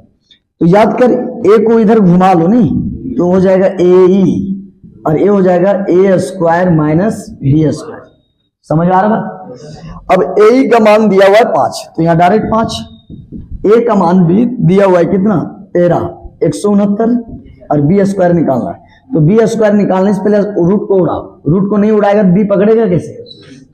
Speaker 1: तो याद कर ए को इधर घुमा लो, नहीं तो हो जाएगा ए ई, और ए हो जाएगा ए स्क्वायर माइनस बी स्क्वायर। समझ आ रहा है। अब ए का मान दिया हुआ है 5, तो यहाँ डायरेक्ट 5, ए का मान भी दिया हुआ है कितना 13, 169, और बी स्क्वायर निकालना है। तो बी स्क्वायर निकालने से पहले रूट को उड़ाओ, रूट को नहीं उड़ाएगा बी पकड़ेगा कैसे,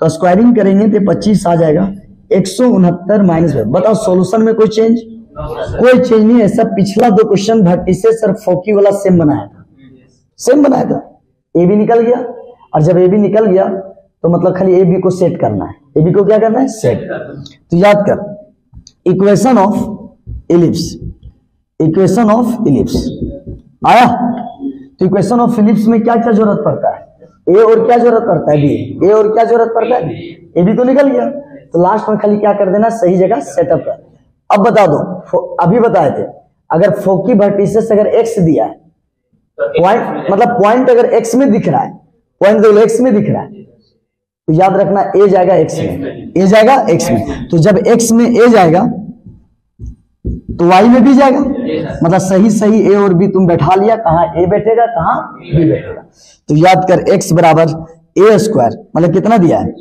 Speaker 1: तो स्क्वायरिंग करेंगे तो 25 आ जाएगा, 169 माइनस। बताओ सोल्यूशन में कोई चेंज, कोई चेंज नहीं है। सब पिछला 2 क्वेश्चन वर्टिसेस और फोकी वाला सेम बनाया था, ए भी निकल गया, और जब ए भी निकल गया तो मतलब खाली ए बी को सेट करना है, ए बी को क्या करना है सेट। तो याद कर इक्वेशन ऑफ इलिप्स आया। तो इक्वेशन ऑफ इलिप्स में क्या क्या जरूरत पड़ता है, ए और क्या जरूरत पड़ता है बी, ए और क्या जरूरत पड़ता है बी, ए बी तो निकल गया, तो लास्ट में खाली क्या कर देना सही जगह सेटअप कर। अब बता दो, अभी बताए थे अगर फोकी वर्टिसेस अगर एक्स दिया है, पॉइंट मतलब पॉइंट अगर एक्स में दिख रहा है, पॉइंट देखो एक्स में दिख रहा है, तो याद रखना ए जाएगा एक्स में, ए जाएगा एक्स में। तो जब एक्स में ए जाएगा तो वाई में भी जाएगा, मतलब सही सही ए और बी तुम बैठा लिया, कहां ए बैठेगा कहां बी बैठेगा। तो याद कर एक्स बराबर ए स्क्वायर मतलब कितना दिया है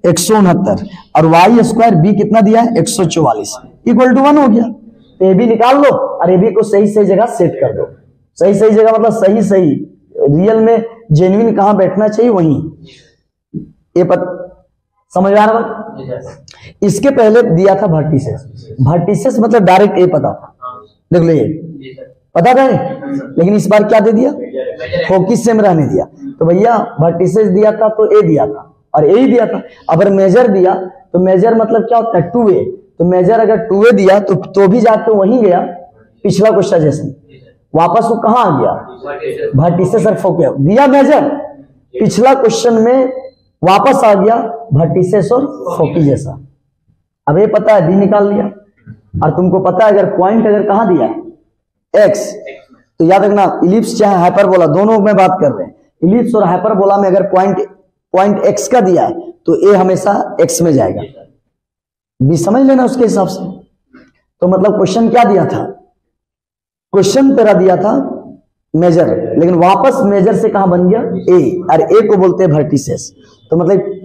Speaker 1: 169, और वाई स्क्वायर बी कितना दिया है 144, इक्वल टू 1 हो गया। तो ए बी निकाल लो और ए बी को सही सही जगह सेट कर दो। सही सही जगह मतलब सही सही रियल में जेन्युइन कहां बैठना चाहिए वहीं। ये समझ आ रहा। इसके पहले दिया था वर्टिसेस मतलब डायरेक्ट ए पता था, देख लो ये पता था, लेकिन इस बार क्या दे दिया फोकस से रहने दिया। तो भैया वर्टिसेस दिया था तो ए दिया था और ए ही दिया था। अगर मेजर दिया तो मेजर मतलब क्या होता है 2a, तो मेजर अगर 2a दिया तो भी जाके वहीं गया पिछला क्वेश्चन जैसे, वापस वो कहां आ गया वर्टिसेस और फोकस दिया मेजर, पिछला क्वेश्चन में वापस आ गया वर्टिसेस और फोकी जैसा। अब ये पता है बी निकाल लिया, और तुमको पता है अगर पॉइंट अगर कहां दिया है एक्स, तो याद रखना इलिप्स चाहे हाइपरबोला दोनों में बात कर रहे हैं, इलिप्स और हाइपरबोला में अगर पॉइंट एक्स का दिया है तो ए हमेशा एक्स में जाएगा, बी समझ लेना उसके हिसाब से। तो मतलब क्वेश्चन क्या दिया था, क्वेश्चन तेरा दिया था मेजर, लेकिन वापस मेजर से कहां बन गया ए, और ए को बोलते हैं वर्टिसेस। तो मतलब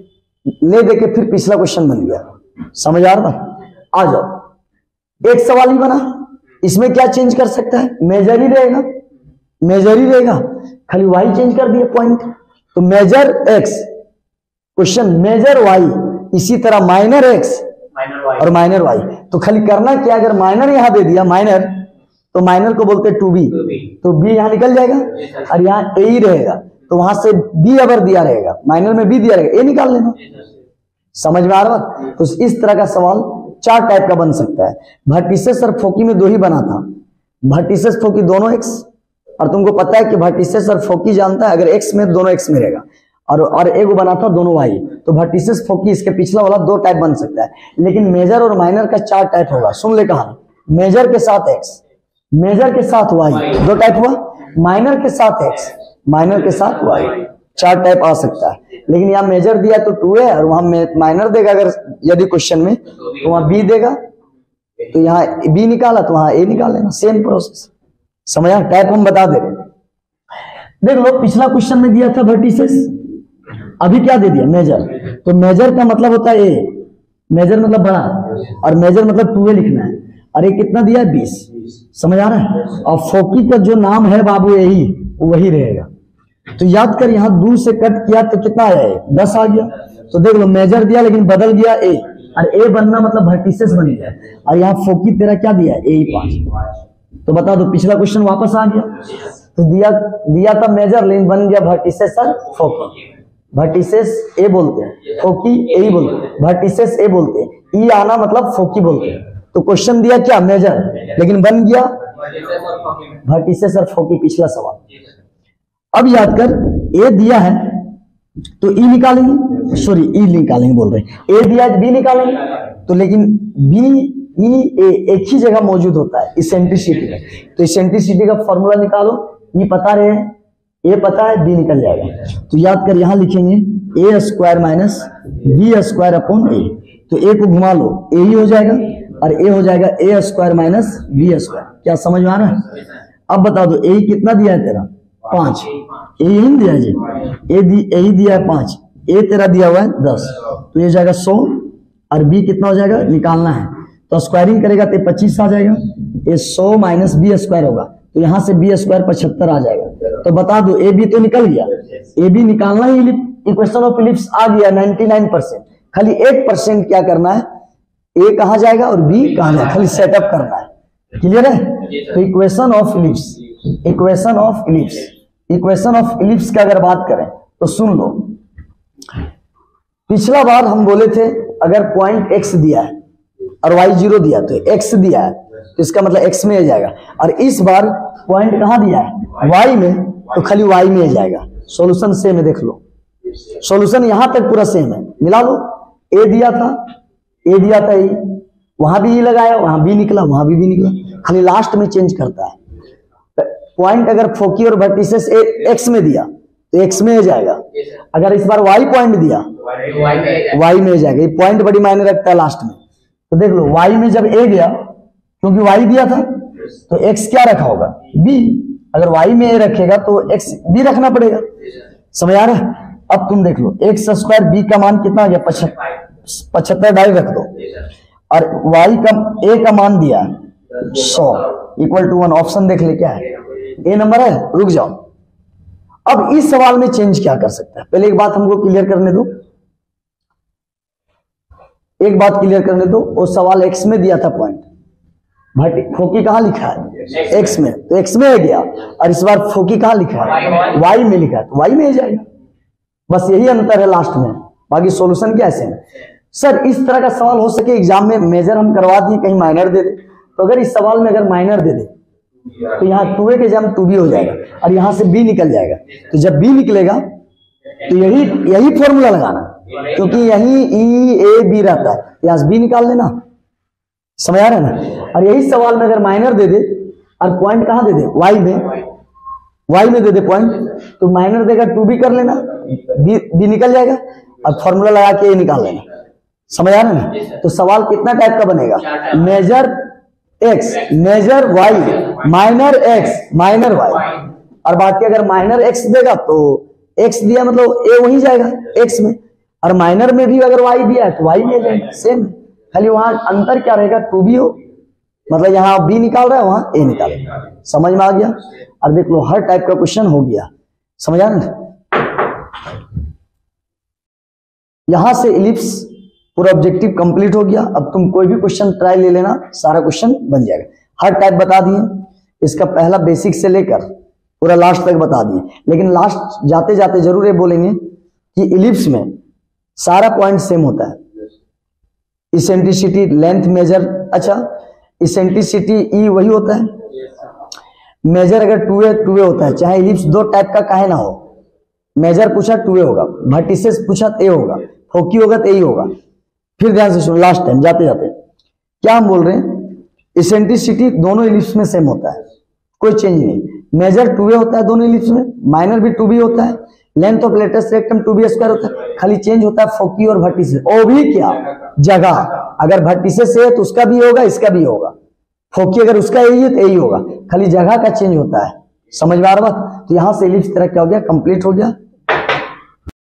Speaker 1: ले देके फिर पिछला क्वेश्चन बन गया। समझ आ रहा। आ जाओ एक सवाल ही बना, इसमें क्या चेंज कर सकता है, मेजर ही रहेगा, मेजर ही रहेगा, खाली वाई चेंज कर दिया पॉइंट। तो major X question major Y, इसी तरह माइनर एक्स और माइनर वाई। तो खाली करना क्या, अगर माइनर यहां दे दिया माइनर, तो माइनर को बोलते हैं 2b, तो b यहां निकल जाएगा और यहाँ a ही रहेगा, तो वहां से b अगर दिया रहेगा माइनर में b दिया रहेगा, a निकाल लेना। समझ में आ रहा। तो इस तरह का सवाल 4 टाइप का बन सकता है। वर्टिसेस और फोकी में 2 ही बना था, वर्टिसेस फोकी दोनों एक्स, और तुमको पता है कि वर्टिसेस और फोकी जानता है अगर एक्स में दोनों एक्स में रहेगा, और एक बना था दोनों वाई, तो वर्टिसेस फोकी इसके पिछला वाला 2 टाइप बन सकता है, लेकिन मेजर और माइनर का 4 टाइप होगा। सुन ले कहानी, मेजर के साथ एक्स, मेजर के साथ वाई 2 टाइप हुआ, माइनर के साथ एक्स, माइनर के साथ वाई 4 टाइप आ सकता है। लेकिन यहाँ मेजर दिया तो 2 है और वहां माइनर देगा अगर यदि क्वेश्चन में, तो वहां बी देगा, तो यहाँ बी निकाला तो वहां ए निकाल लेना, सेम प्रोसेस। समझा? टाइप हम बता दे रहे। देख लो पिछला क्वेश्चन में दिया था वर्टिसेस, अभी क्या दे दिया? मेजर। तो मेजर का मतलब होता है ए, मेजर मतलब बड़ा, और मेजर मतलब 2a लिखना है, और ये कितना दिया है? 20। समझ आ रहा है? और फोकी का जो नाम है बाबू यही वही रहेगा। तो याद कर, यहां दूर से कट किया तो कितना आया? 10 आ गया। तो देख लो मेजर दिया लेकिन बदल गया ए, और ए बनना मतलब वर्टिसेस बन गया, और यहाँ फोकी तेरा क्या दिया है? ए 5। तो बता दो पिछला क्वेश्चन वापस आ गया। तो दिया था मेजर लेकिन बन गया वर्टिसेस और फोकी। वर्टिसेस ए बोलते हैं, फोकी ए बोलते हैं, वर्टिसेस ए बोलते हैं, ई आना मतलब फोकी बोलते हैं। तो क्वेश्चन दिया क्या? मेजर, लेकिन बन गया वर्टिसेस और फोकी। पिछला सवाल। अब याद कर, ए दिया है तो ई निकालेंगे, सॉरी ई निकालेंगे बोल रहे हैं, ए दिया है बी निकालेंगे, तो लेकिन बी ई ए एक ही जगह मौजूद होता है इसेंट्रिसिटी में। तो इसेंट्रिसिटी का फॉर्मूला निकालो, ई पता रहे, ए पता है, बी निकल जाएगा। तो याद कर यहां लिखेंगे A square minus B square upon A. तो ए को घुमा लो, ए ही हो जाएगा, और ए हो जाएगा ए स्क्वायर माइनस बी स्क्वायर। क्या समझ में आ रहा है? अब बता दो ए कितना दिया है तेरा? 5। ए यही दिया है जी, ए ही दिया है 5, ए तेरा दिया हुआ है 10, तो ये जाएगा 100, और बी कितना हो जाएगा? निकालना है, तो स्क्वायरिंग करेगा तो 25 आ जाएगा। ये 100 माइनस बी स्क्वायर होगा, तो यहाँ से बी स्क्वायर 75 आ जाएगा। तो बता दो ए बी तो निकल गया, ए बी निकालना ही इक्वेशन ऑफ इलिप्स आ गया 99%। खाली 1% क्या करना है? ए कहाँ जाएगा और बी कहाँ जाएगा, खाली सेटअप करना है। क्लियर है? तो equation of ellipse, equation of ellipse, equation of ellipse का अगर बात करें तो सुन लो, पिछला बार हम बोले थे अगर पॉइंट एक्स दिया है और वाई 0 दिया तो एक्स दिया है, तो इसका मतलब एक्स में आ जाएगा, और इस बार पॉइंट कहां दिया है? वाई में, तो खाली वाई में आ जाएगा। सॉल्यूशन सेम है, देख लो सॉल्यूशन यहां तक पूरा सेम है, मिला लो। ए दिया था, ए दिया था ए, वहां भी ई लगाया, वहां बी निकला, वहां भी बी निकला, खाली लास्ट में चेंज करता है। पॉइंट अगर फोकी और वर्टिसेस एक्स में दिया तो एक्स में आ जाएगा, अगर इस बार वाई पॉइंट दिया वाई में आ जाएगा। ये पॉइंट बड़ी मायने रखता है लास्ट में। तो देख लो वाई में जब ए गया, क्योंकि वाई दिया था तो एक्स क्या रखा होगा? बी। अगर वाई में ए रखेगा तो एक्स बी रखना पड़ेगा। समझ आ रहा है? अब तुम देख लो एक्स स्क्वायर बी का मान कितना आ गया? 75 डायरेक्ट रख दो, और वाई का ए का मान दिया 100 इक्वल टू 1। ऑप्शन देख ले क्या है? ए नंबर है। रुक जाओ, अब इस सवाल में चेंज क्या कर सकता है? पहले एक बात हमको क्लियर करने दो, एक बात क्लियर करने दो। वो सवाल एक्स में दिया था पॉइंट, फोकी कहां लिखा है? एक्स में, तो एक्स में आ गया, और इस बार फोकी कहां लिखा है? वाई में लिखा है, तो वाई में आ जाएगा। बस यही अंतर है लास्ट में, बाकी सॉल्यूशन क्या ऐसे है। सर इस तरह का सवाल हो सके एग्जाम में, मेजर हम करवा दिए, कहीं माइनर दे दे, तो अगर इस सवाल में अगर माइनर दे दे तो यहाँ 2a के जगह 2b हो जाएगा, और यहाँ से b निकल जाएगा। तो जब b निकलेगा तो यही फॉर्मूला लगाना, क्योंकि यही e a b रहता है, यहाँ से b निकाल लेना। समझ आ रहा है ना? और यही सवाल में अगर माइनर दे दे और पॉइंट कहाँ दे दे? वाई में, वाई में दे दे पॉइंट, तो माइनर देगा 2b कर लेना, b निकल जाएगा, और फॉर्मूला लगा के a निकाल लेना। समझ आ रहा है ना? तो सवाल कितना टाइप का बनेगा? Major X, major Y, minor X, minor Y, और बाकी अगर माइनर एक्स देगा तो एक्स दिया मतलब ए वहीं जाएगा एक्स में, और माइनर में भी अगर वाई दिया है तो वाई में जाएगा, सेम। खाली वहां अंतर क्या रहेगा? 2b हो, मतलब यहाँ b निकाल रहा है, वहां a निकालेगा। समझ में आ गया? और देख लो हर टाइप का क्वेश्चन हो गया। समझ आ रहा है? यहां से इलिप्स पूरा ऑब्जेक्टिव कंप्लीट हो गया। अब तुम कोई भी क्वेश्चन ट्राई ले लेना, सारा क्वेश्चन बन जाएगा। हर टाइप बता दिए, इसका पहला बेसिक से लेकर पूरा लास्ट तक बता दिए। लेकिन लास्ट जाते जाते जरूर ये बोलेंगे कि इलिप्स में सारा पॉइंट सेम होता है। इसेंट्रिसिटी, लेंथ मेजर, अच्छा इसेंट्रिसिटी ई वही होता है, मेजर अगर टू वे होता है, चाहे इलिप्स दो टाइप का काहे ना हो, मेजर पूछा टू वे होगा, वर्टिसेस पूछा ए होगा, फोकी होगा तो ए होगा। फिर ध्यान से सुनो, लास्ट टाइम जाते जाते क्या हम बोल रहे हैं, इसेंट्रिसिटी दोनों इलिप्स में सेम होता है, कोई चेंज नहीं। मेजर टू वे होता है दोनों इलिप्स में, माइनर भी टू बी होता है, length of latus rectum two B square होता है, खाली चेंज होता है फोकी और वर्टिसेस। ओ भी क्या, जगह, अगर वर्टिसेस है तो उसका भी होगा, इसका भी होगा, फोकी अगर उसका यही है तो यही होगा, खाली जगह का चेंज होता है। समझ में आ रहा बात? तो यहां से इलिप्स तेरा क्या हो गया, कंप्लीट हो गया।